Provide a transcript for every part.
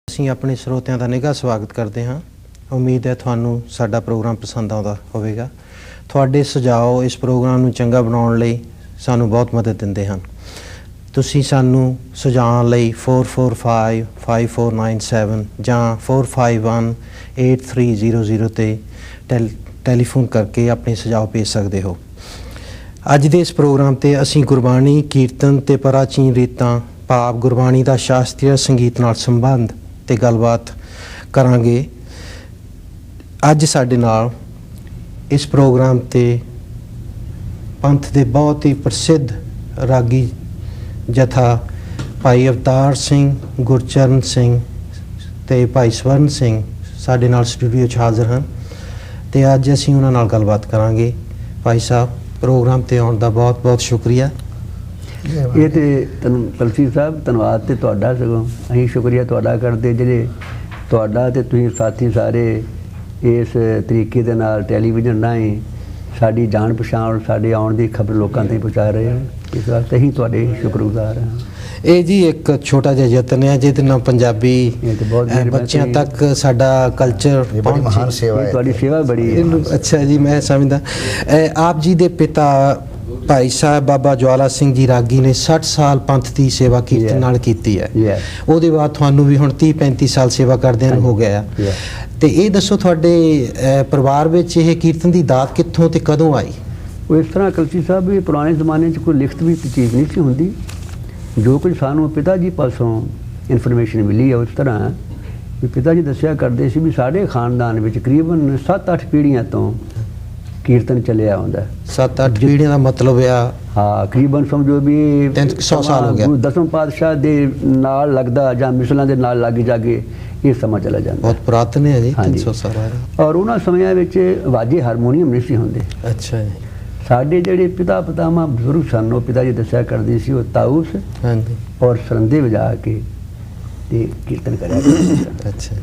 ਅਸੀਂ ਆਪਣੇ ਸਰੋਤਿਆਂ ਦਾ ਨਿੱਘਾ ਸਵਾਗਤ ਕਰਦੇ ਹਾਂ। ਉਮੀਦ ਹੈ ਤੁਹਾਨੂੰ ਸਾਡਾ ਪ੍ਰੋਗਰਾਮ ਪਸੰਦ ਆਉਂਦਾ ਹੋਵੇਗਾ। ਤੁਹਾਡੇ ਸੁਝਾਅ ਇਸ ਪ੍ਰੋਗਰਾਮ ਨੂੰ ਚੰਗਾ ਬਣਾਉਣ ਲਈ ਸਾਨੂੰ ਬਹੁਤ ਮਦਦ ਦਿੰਦੇ ਹਨ। ਤੁਸੀਂ ਸਾਨੂੰ ਸੁਝਾਅ ਲਈ 44555497 ਜਾਂ 451830 ਤੇ ਟੈਲੀਫੋਨ ਕਰਕੇ ਆਪਣੇ ਸੁਝਾਅ ਭੇਜ ਸਕਦੇ ਹੋ। ਅੱਜ ਦੇ ਇਸ ਪ੍ਰੋਗਰਾਮ ਤੇ ਅਸੀਂ ਗੁਰਬਾਣੀ, ਕੀਰਤਨ ਤੇ ਪ੍ਰਾਚੀਨ ਰੀਤਾਂ ਭਾਵ ਗੁਰਬਾਣੀ ਦਾ ਸ਼ਾਸਤਰੀ ਸੰਗੀਤ ਨਾਲ ਸੰਬੰਧ ਤੇ ਗੱਲਬਾਤ ਕਰਾਂਗੇ। ਅੱਜ ਸਾਡੇ ਨਾਲ ਇਸ ਪ੍ਰੋਗਰਾਮ ਤੇ ਪੰਥ ਦੇ ਬਹੁਤ ਹੀ ਪ੍ਰਸਿੱਧ ਰਾਗੀ ਜਥਾ ਭਾਈ ਅਵਤਾਰ ਸਿੰਘ, ਗੁਰਚਰਨ ਸਿੰਘ ਤੇ ਭਾਈ ਸਵਰਨ ਸਿੰਘ ਸਾਡੇ ਨਾਲ ਸਟੂਡੀਓ 'ਚ ਹਾਜ਼ਰ ਹਨ ਤੇ ਅੱਜ ਅਸੀਂ ਉਹਨਾਂ ਨਾਲ ਗੱਲਬਾਤ ਕਰਾਂਗੇ। ਭਾਈ ਸਾਹਿਬ, ਪ੍ਰੋਗਰਾਮ ਤੇ ਆਉਣ ਦਾ ਬਹੁਤ ਬਹੁਤ ਸ਼ੁਕਰੀਆ। ਇਹ ਤੇ ਕਲਸੀ ਸਾਹਿਬ ਧੰਨਵਾਦ ਤੇ ਤੁਹਾਡਾ, ਸਗੋਂ ਅਸੀਂ ਸ਼ੁਕਰੀਆ ਤੁਹਾਡਾ ਕਰਦੇ ਜਿਹੜੇ ਤੁਹਾਡਾ ਤੇ ਤੁਸੀਂ ਸਾਥੀ ਸਾਰੇ ਇਸ ਤਰੀਕੇ ਦੇ ਨਾਲ ਟੈਲੀਵਿਜ਼ਨ ਰਾਹੀਂ ਸਾਡੀ ਜਾਣ ਪਛਾਣ, ਸਾਡੇ ਆਉਣ ਦੀ ਖਬਰ ਲੋਕਾਂ ਤੱਕ ਪਹੁੰਚਾ ਰਹੇ ਹੋ। ਇਸ ਵਾਸਤੇ ਅਸੀਂ ਤੁਹਾਡੇ ਸ਼ੁਕਰਗੁਜ਼ਾਰ ਹਾਂ। ਇਹ ਜੀ ਇੱਕ ਛੋਟਾ ਜਿਹਾ ਯਤਨ ਹੈ ਜਿਹਦੇ ਨਾਲ ਪੰਜਾਬੀ ਬੱਚਿਆਂ ਤੱਕ ਸਾਡਾ ਕਲਚਰ ਬੜੀ ਮਹਾਨ ਸੇਵਾ ਹੈ। ਤੁਹਾਡੀ ਸੇਵਾ ਬੜੀ ਹੈ। ਅੱਛਾ ਜੀ, ਮੈਂ ਸਮਝਦਾ ਆਪ ਜੀ ਦੇ ਪਿਤਾ ਭਾਈ ਸਾਹਿਬ ਬਾਬਾ ਜਵਾਲਾ ਸਿੰਘ ਜੀ ਰਾਗੀ ਨੇ 60 ਸਾਲ ਪੰਥ ਦੀ ਸੇਵਾ ਕੀਰਤਨ ਨਾਲ ਕੀਤੀ ਹੈ। ਉਹਦੇ ਬਾਅਦ ਤੁਹਾਨੂੰ ਵੀ ਹੁਣ 30-35 ਸਾਲ ਸੇਵਾ ਕਰਦਿਆਂ ਨੂੰ ਹੋ ਗਿਆ। ਤੇ ਇਹ ਦੱਸੋ ਤੁਹਾਡੇ ਪਰਿਵਾਰ ਵਿੱਚ ਇਹ ਕੀਰਤਨ ਦੀ ਦਾਤ ਕਿੱਥੋਂ ਤੇ ਕਦੋਂ ਆਈ? ਉਹ ਇਸ ਤਰ੍ਹਾਂ ਕਲਸੀ ਸਾਹਿਬ ਵੀ ਪੁਰਾਣੇ ਜ਼ਮਾਨੇ 'ਚ ਕੋਈ ਲਿਖਤ ਵੀ ਚੀਜ਼ ਨਹੀਂ ਸੀ ਹੁੰਦੀ। ਜੋ ਕੁਝ ਸਾਨੂੰ ਪਿਤਾ ਜੀ ਪਾਸੋਂ ਇਨਫੋਰਮੇਸ਼ਨ ਮਿਲੀ ਹੈ ਉਸ ਤਰ੍ਹਾਂ ਵੀ ਪਿਤਾ ਜੀ ਦੱਸਿਆ ਕਰਦੇ ਸੀ ਵੀ ਸਾਡੇ ਖਾਨਦਾਨ ਵਿੱਚ ਤਕਰੀਬਨ 7-8 ਪੀੜ੍ਹੀਆਂ ਤੋਂ ਕੀਰਤਨ ਚੱਲਿਆ ਆਉਂਦਾ। 7-8 ਪੀੜ੍ਹੀਆਂ ਦਾ ਮਤਲਬ ਆ? ਹਾਂ, ਤਕਰੀਬਨ ਸਮਝੋ ਵੀ 300 ਸਾਲ ਹੋ ਗਿਆ। ਦਸਮ ਪਾਤਸ਼ਾਹ ਦੇ ਨਾਲ ਲੱਗਦਾ ਜਾਂ ਮਿਸਲਾਂ ਦੇ ਨਾਲ ਲੱਗ ਜਾਗੇ ਇਹ ਸਮਾਂ ਚਲਾ ਜਾਂਦਾ। ਬਹੁਤ ਪੁਰਾਤਨ ਹੈ ਜੀ, 300 ਸਾਲ। ਔਰ ਉਹਨਾਂ ਸਮਿਆਂ ਵਿੱਚ ਵਾਜੇ ਹਾਰਮੋਨੀਅਮ ਨਹੀਂ ਸੀ ਹੁੰਦੇ। ਅੱਛਾ ਜੀ। ਸਾਡੇ ਜਿਹੜੇ ਪਿਤਾ ਪਤਾਮਾ ਬਜ਼ੁਰਗ ਸਨ ਉਹ ਪਿਤਾ ਜੀ ਦੱਸਿਆ ਕਰਦੇ ਸੀ ਉਹ ਤਾਊਸ ਹਾਂਜੀ ਔਰ ਸਰੰਦੇ ਵਜਾ ਕੇ ਤੇ ਕੀਰਤਨ ਕਰਿਆ ਕਰਦੇ ਸਨ। ਅੱਛਾ।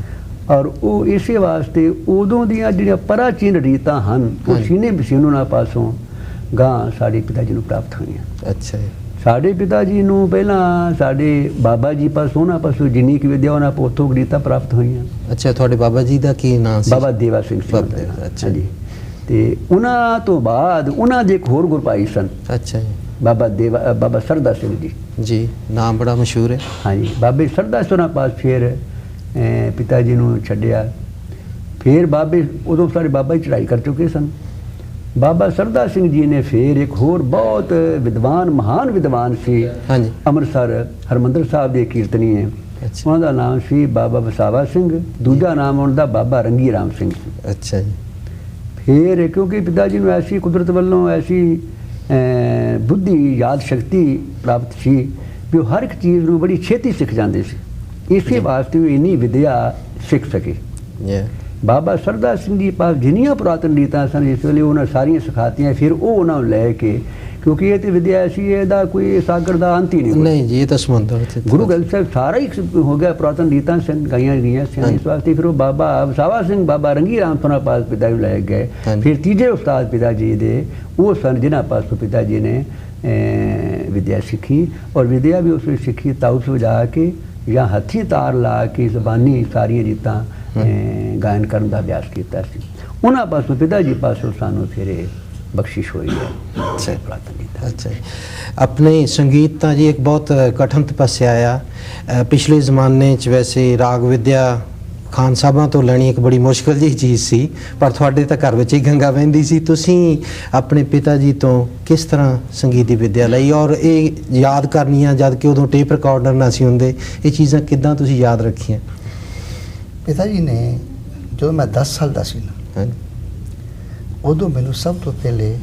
ਔਰ ਉਹ ਇਸੇ ਵਾਸਤੇ ਉਦੋਂ ਦੀਆਂ ਜਿਹੜੀਆਂ ਪ੍ਰਾਚੀਨ ਰੀਤਾਂ ਹਨ ਉਹ ਸੀਨੇ ਬਸੀਨੋਂ ਨਾਲ ਪਾਸੋਂ ਗਾਂ ਸਾਡੇ ਪਿਤਾ ਜੀ ਨੂੰ ਪ੍ਰਾਪਤ ਹੋਈਆਂ। ਅੱਛਾ ਜੀ। ਸਾਡੇ ਪਿਤਾ ਜੀ ਨੂੰ ਪਹਿਲਾਂ ਸਾਡੇ ਬਾਬਾ ਜੀ ਪਾਸੋਂ ਉਹਨਾਂ ਪਾਸੋਂ ਜਿੰਨੀ ਕੁ ਵਿਦਿਆ ਉਹਨਾਂ ਉੱਥੋਂ ਰੀਤਾਂ ਪ੍ਰਾਪਤ ਹੋਈਆਂ। ਅੱਛਾ, ਤੁਹਾਡੇ ਬਾਬਾ ਜੀ ਦਾ ਕੀ ਨਾਮ ਸੀ? ਬਾਬਾ ਦੇਵਾ ਸਿੰਘ ਸੀ। ਅੱਛਾ ਜੀ। ਤੇ ਉਹਨਾਂ ਤੋਂ ਬਾਅਦ ਉਹਨਾਂ ਦੇ ਇੱਕ ਹੋਰ ਗੁਰਭਾਈ ਸਨ। ਅੱਛਾ ਜੀ। ਬਾਬਾ ਸਰਦਾ ਸਿੰਘ ਜੀ। ਜੀ, ਨਾਮ ਬੜਾ ਮਸ਼ਹੂਰ ਹੈ। ਹਾਂਜੀ, ਬਾਬੇ ਸਰਦਾ ਸਿੰਘਾਂ ਪਾਸ ਫਿਰ ਪਿਤਾ ਜੀ ਨੂੰ ਛੱਡਿਆ। ਫਿਰ ਬਾਬੇ ਉਦੋਂ ਸਾਰੇ ਬਾਬਾ ਹੀ ਚੜ੍ਹਾਈ ਕਰ ਚੁੱਕੇ ਸਨ। ਬਾਬਾ ਸਰਦਾ ਸਿੰਘ ਜੀ ਨੇ ਫਿਰ ਇੱਕ ਹੋਰ ਬਹੁਤ ਵਿਦਵਾਨ, ਮਹਾਨ ਵਿਦਵਾਨ ਸੀ ਹਾਂਜੀ, ਅੰਮ੍ਰਿਤਸਰ ਹਰਿਮੰਦਰ ਸਾਹਿਬ ਦੇ ਕੀਰਤਨੀ ਹੈ। ਉਹਨਾਂ ਦਾ ਨਾਮ ਸੀ ਬਾਬਾ ਵਸਾਵਾ ਸਿੰਘ, ਦੂਜਾ ਨਾਮ ਉਹਨਾਂ ਦਾ ਬਾਬਾ ਰੰਗੀ ਰਾਮ ਸਿੰਘ ਸੀ। ਅੱਛਾ ਜੀ। ਫਿਰ ਕਿਉਂਕਿ ਪਿਤਾ ਜੀ ਨੂੰ ਐਸੀ ਕੁਦਰਤ ਵੱਲੋਂ ਐਸੀ ਬੁੱਧੀ ਯਾਦ ਸ਼ਕਤੀ ਪ੍ਰਾਪਤ ਸੀ ਵੀ ਉਹ ਹਰ ਇੱਕ ਚੀਜ਼ ਨੂੰ ਬੜੀ ਛੇਤੀ ਸਿੱਖ ਜਾਂਦੇ ਸੀ। ਇਸੇ ਵਾਸਤੇ ਉਹ ਇੰਨੀ ਵਿਦਿਆ ਸਿੱਖ ਸਕੇ। ਬਾਬਾ ਸਰਦਾ ਸਿੰਘ ਜੀ ਪਾਸ ਜਿੰਨੀਆਂ ਪੁਰਾਤਨ ਰੀਤਾਂ ਸਨ ਇਸ ਵੇਲੇ ਉਹਨਾਂ ਸਾਰੀਆਂ ਸਿਖਾਤੀਆਂ। ਫਿਰ ਉਹ ਉਹਨਾਂ ਨੂੰ ਲੈ ਕੇ, ਕਿਉਂਕਿ ਇਹ ਤੇ ਵਿਦਿਆ ਐਸੀ ਇਹਦਾ ਕੋਈ ਸਾਗਰ ਦਾ ਅੰਤ ਹੀ ਨਹੀਂ ਜੀ, ਇਹ ਤਾਂ ਸਮੁੰਦਰ ਗੁਰੂ ਗ੍ਰੰਥ ਸਾਹਿਬ ਸਾਰਾ ਹੀ ਹੋ ਗਿਆ ਪੁਰਾਤਨ ਰੀਤਾਂ ਗਾਈਆਂ ਗਈਆਂ ਸੀ। ਇਸ ਵਾਸਤੇ ਫਿਰ ਉਹ ਬਾਬਾ ਵਸਾਵਾ ਸਿੰਘ, ਬਾਬਾ ਰੰਗੀ ਰਾਮ ਸੋਨਾ ਪਾਸ ਪਿਤਾ ਜੀ ਲੈ ਗਏ। ਫਿਰ ਤੀਜੇ ਉਸਤਾਦ ਪਿਤਾ ਜੀ ਦੇ ਉਹ ਸਨ ਜਿਨ੍ਹਾਂ ਪਾਸੋਂ ਪਿਤਾ ਜੀ ਨੇ ਵਿਦਿਆ ਸਿੱਖੀ। ਔਰ ਵਿਦਿਆ ਵੀ ਉਸ ਵਿੱਚ ਸਿੱਖੀ ਤਾਊਸ ਵਜਾ ਕੇ ਜਾਂ ਹੱਥੀਂ ਤਾਰ ਲਾ ਕੇ ਜ਼ਬਾਨੀ ਸਾਰੀਆਂ ਰੀਤਾਂ ਗਾਇਨ ਕਰਨ ਦਾ ਅਭਿਆਸ ਕੀਤਾ ਸੀ। ਉਹਨਾਂ ਪਾਸੋਂ ਪਿਤਾ ਜੀ ਪਾਸੋਂ ਸਾਨੂੰ ਫਿਰ ਬਖਸ਼ਿਸ਼ ਹੋਈ ਹੈ। ਅੱਛਾ ਜੀ। ਆਪਣੇ ਸੰਗੀਤ ਤਾਂ ਜੀ ਇੱਕ ਬਹੁਤ ਕਠਿਨ ਤਪੱਸਿਆ ਆ। ਪਿਛਲੇ ਜ਼ਮਾਨੇ 'ਚ ਵੈਸੇ ਰਾਗ ਵਿਦਿਆ ਖਾਨ ਸਾਹਿਬਾਂ ਤੋਂ ਲੈਣੀ ਇੱਕ ਬੜੀ ਮੁਸ਼ਕਿਲ ਜਿਹੀ ਚੀਜ਼ ਸੀ, ਪਰ ਤੁਹਾਡੇ ਤਾਂ ਘਰ ਵਿੱਚ ਹੀ ਗੰਗਾ ਵਹਿੰਦੀ ਸੀ। ਤੁਸੀਂ ਆਪਣੇ ਪਿਤਾ ਜੀ ਤੋਂ ਕਿਸ ਤਰ੍ਹਾਂ ਸੰਗੀਤ ਦੀ ਵਿਦਿਆ ਲਈ ਔਰ ਇਹ ਯਾਦ ਕਰਨੀਆਂ ਜਦ ਕਿ ਉਦੋਂ ਟੇਪ ਰਿਕਾਰਡਰ ਨਾ ਸੀ ਹੁੰਦੇ, ਇਹ ਚੀਜ਼ਾਂ ਕਿੱਦਾਂ ਤੁਸੀਂ ਯਾਦ ਰੱਖੀਆਂ? ਪਿਤਾ ਜੀ ਨੇ ਜਦੋਂ ਮੈਂ 10 ਸਾਲ ਦਾ ਸੀ ਨਾ, ਉਦੋਂ ਮੈਨੂੰ ਸਭ ਤੋਂ ਪਹਿਲੇ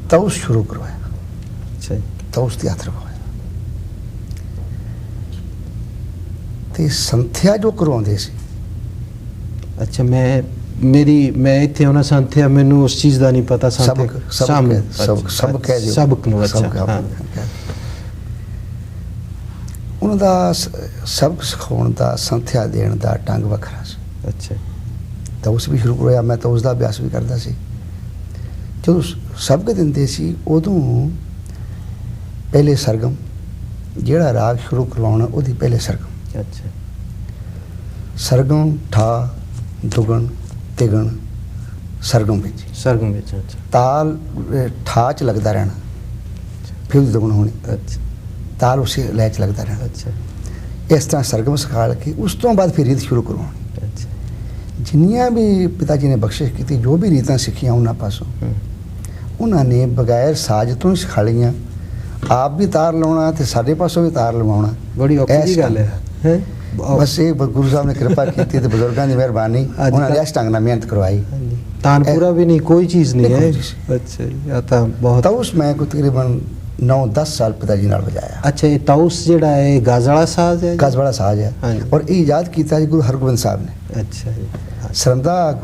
ਤਾਊਸ ਸ਼ੁਰੂ ਕਰਵਾਇਆ। ਅੱਛਾ, ਤਾਊਸ ਦੀ ਹੱਥ ਰਖਵਾਇਆ ਤੇ ਸੰਥਿਆ ਜੋ ਕਰਵਾਉਂਦੇ ਸੀ। ਅੱਛਾ, ਮੈਂ ਇੱਥੇ ਉਹਨਾਂ ਸੰਥਿਆ, ਮੈਨੂੰ ਉਸ ਚੀਜ਼ ਦਾ ਨਹੀਂ ਪਤਾ। ਸਬਕ ਕਹਿ ਦਿਓ। ਸਬਕ ਨੂੰ। ਅੱਛਾ, ਉਹਨਾਂ ਦਾ ਸਬਕ ਸਿਖਾਉਣ ਦਾ, ਸੰਥਿਆ ਦੇਣ ਦਾ ਢੰਗ ਵੱਖਰਾ ਸੀ। ਅੱਛਾ। ਤਾਊਸ ਵੀ ਸ਼ੁਰੂ ਕਰਵਾਇਆ, ਮੈਂ ਤਾਊਸ ਦਾ ਅਭਿਆਸ ਵੀ ਕਰਦਾ ਸੀ। ਜਦੋਂ ਸਬਕ ਦਿੰਦੇ ਸੀ ਉਦੋਂ ਪਹਿਲੇ ਸਰਗਮ, ਜਿਹੜਾ ਰਾਗ ਸ਼ੁਰੂ ਕਰਵਾਉਣਾ ਉਹਦੀ ਪਹਿਲੇ ਸਰਗਮ। ਅੱਛਾ। ਸਰਗਮ ਠਾ ਦੁਗਣ ਤਿਗਣ ਸਰਗਮ ਵਿੱਚ ਸਰਗਮ ਵਿੱਚ। ਅੱਛਾ ਤਾਲ ਠਾ 'ਚ ਲੱਗਦਾ ਰਹਿਣਾ, ਫਿਰ ਉਹਦੀ ਦੁਗਣ ਹੋਣੀ, ਅੱਛਾ ਤਾਲ ਉਸੇ ਲੈ 'ਚ ਲੱਗਦਾ ਰਹਿਣਾ। ਅੱਛਾ ਇਸ ਤਰ੍ਹਾਂ ਸਰਗਮ ਸਿਖਾ ਕੇ ਉਸ ਤੋਂ ਬਾਅਦ ਫਿਰ ਰੀਤ ਸ਼ੁਰੂ ਕਰਵਾਉਣੀ। ਅੱਛਾ ਜਿੰਨੀਆਂ ਵੀ ਪਿਤਾ ਜੀ ਨੇ ਬਖਸ਼ਿਸ਼ ਕੀਤੀ, ਜੋ ਵੀ ਰੀਤਾਂ ਸਿੱਖੀਆਂ ਉਹਨਾਂ ਪਾਸੋਂ, ਉਹਨਾਂ ਨੇ ਬਗੈਰ ਸਾਜ਼ ਤੋਂ ਹੀ ਸਿਖਾ ਲਈਆਂ। ਆਪ ਵੀ ਤਾਰ ਲਾਉਣਾ ਤੇ ਸਾਡੇ ਪਾਸੋਂ ਵੀ ਤਾਰ ਲਵਾਉਣਾ ਬੜੀ ਔਖੀ ਇਸ ਜਿਹੀ ਗੱਲ ਹੈ ਹੈਂ? ਬਸ ਇਹ ਗੁਰੂ ਸਾਹਿਬ ਨੇ ਕਿਰਪਾ ਕੀਤੀ ਤੇ ਬਜ਼ੁਰਗਾਂ ਦੀ ਮਿਹਰਬਾਨੀ, ਅੱਜ ਉਹਨਾਂ ਨੇ ਕੱਲ੍ਹ- ਇਸ ਢੰਗ ਨਾਲ ਮਿਹਨਤ ਕਰਵਾਈ। ਹਾਂਜੀ ਤਾਨਪੂਰਾ ਵੀ ਨਹੀਂ, ਕੋਈ ਚੀਜ਼ ਨਹੀਂ ਨਹੀਂ, ਹੈ। ਕੋਈ ਚੀਜ਼ ਅੱਛਾ ਜੀ, ਆ ਤਾਂ ਬਹੁਤ। ਤਾਂ ਉਸ ਮੈਂ ਕੋਈ ਤਕਰੀਬਨ 9-10 ਸਾਲ ਪਿਤਾ ਜੀ ਨਾਲ ਵਜਾਇਆ। ਅੱਛਾ ਇਹ ਤਾਊਸ ਜਿਹੜਾ ਹੈ ਗਾਜ਼ ਵਾਲਾ ਸਾਜ਼ ਹੈ ਜੀ? ਗਜ਼ ਵਾਲਾ ਸਾਜ਼ ਹੈ ਹਾਂਜੀ। ਔਰ ਇਹ ਇਜਾਦ ਕੀਤਾ ਜੀ ਗੁਰੂ ਹਰਗੋਬਿੰਦ ਸਾਹਿਬ ਨੇ। ਅੱਛਾ ਜੀ ਸਰੰਦਾ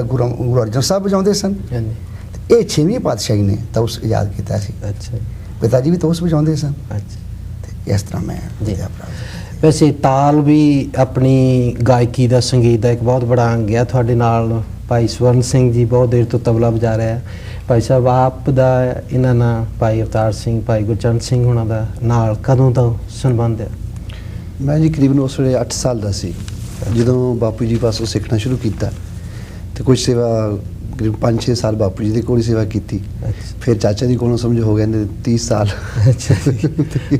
ਗੁਰੂ ਅਰਜਨ ਸਾਹਿਬ ਵਜਾਉਂਦੇ ਸਨ, ਹਾਂਜੀ ਤੇ ਇਹ 6ਵੀਂ ਪਾਤਸ਼ਾਹੀ ਨੇ ਤਾਂ ਉਸ ਇਜਾਦ ਕੀਤਾ ਸੀ। ਅੱਛਾ ਜੀ ਪਿਤਾ ਜੀ ਵੀ ਤਾਂ ਉਸ ਵਜਾਉਂਦੇ ਸਨ, ਅੱਛਾ। ਤੇ ਇਸ ਤਰ੍ਹਾਂ ਮੈਂ ਜੀ। ਵਿਦਿਆ ਪ੍ਰਾਪਤ ਕੀਤੀ। ਵੈਸੇ ਤਾਲ ਵੀ ਆਪਣੀ ਗਾਇਕੀ ਦਾ, ਸੰਗੀਤ ਦਾ ਇੱਕ ਬਹੁਤ ਬੜਾ ਅੰਗ ਹੈ। ਤੁਹਾਡੇ ਨਾਲ ਭਾਈ ਸਵਰਨ ਸਿੰਘ ਜੀ ਬਹੁਤ ਦੇਰ ਤੋਂ ਤਬਲਾ ਵਜਾ ਰਿਹਾ ਹੈ। ਭਾਈ ਸਾਹਿਬ ਆਪ ਦਾ ਇਹਨਾਂ ਨਾਲ ਭਾਈ ਅਵਤਾਰ ਸਿੰਘ, ਭਾਈ ਗੁਰਚਰਨ ਸਿੰਘ ਉਹਨਾਂ ਦਾ ਨਾਲ ਕਦੋਂ ਤੋਂ ਸੰਬੰਧ ਹੈ? ਮੈਂ ਜੀ ਕਰੀਬਨ ਉਸ ਵੇਲੇ 8 ਸਾਲ ਦਾ ਸੀ ਜਦੋਂ ਬਾਪੂ ਜੀ ਪਾਸੋਂ ਸਿੱਖਣਾ ਸ਼ੁਰੂ ਕੀਤਾ, ਤੇ ਕੁਝ ਸੇਵਾ ਕਰੀਬ 5-6 ਸਾਲ ਬਾਪੂ ਜੀ ਦੇ ਕੋਲ ਹੀ ਸੇਵਾ ਕੀਤੀ। ਅੱਛਾ ਫਿਰ ਚਾਚਾ ਜੀ ਕੋਲੋਂ ਸਮਝ ਹੋ ਗਏ ਨੇ 30 ਸਾਲ। ਅੱਛਾ ਜੀ।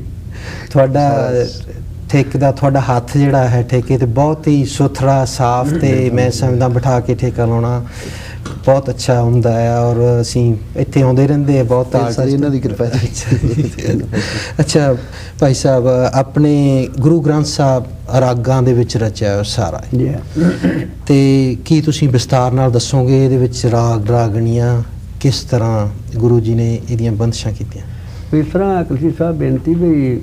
ਤੁਹਾਡਾ ਠੇਕੇ ਦਾ, ਤੁਹਾਡਾ ਹੱਥ ਜਿਹੜਾ ਹੈ ਠੇਕੇ ਤੇ ਬਹੁਤ ਹੀ ਸੁਥਰਾ ਸਾਫ਼, ਤੇ ਮੈਂ ਸਮਝਦਾ ਬਿਠਾ ਕੇ ਠੇਕਾ ਲਾਉਣਾ ਬਹੁਤ ਅੱਛਾ ਹੁੰਦਾ ਹੈ। ਔਰ ਅਸੀਂ ਇੱਥੇ ਆਉਂਦੇ ਰਹਿੰਦੇ ਆ ਬਹੁਤ ਇਹ ਸਾਰੀ ਇਹਨਾਂ ਦੀ ਕਿਰਪਾ ਹੈ। ਅੱਛਾ ਭਾਈ ਸਾਹਿਬ, ਆਪਣੇ ਗੁਰੂ ਗ੍ਰੰਥ ਸਾਹਿਬ ਰਾਗਾਂ ਦੇ ਵਿੱਚ ਰਚਿਆ ਹੋਇਆ ਸਾਰਾ ਹੈ। ਜੀ ਤੇ ਕੀ ਤੁਸੀਂ ਵਿਸਤਾਰ ਨਾਲ ਦੱਸੋਗੇ ਇਹਦੇ ਵਿੱਚ ਰਾਗ ਰਾਗਣੀਆਂ ਕਿਸ ਤਰ੍ਹਾਂ ਗੁਰੂ ਜੀ ਨੇ ਇਹਦੀਆਂ ਬੰਦਸ਼ਾਂ ਕੀਤੀਆਂ? ਇਸ ਤਰ੍ਹਾਂ ਕਲਸੀ ਸਾਹਿਬ ਬੇਨਤੀ ਵੀ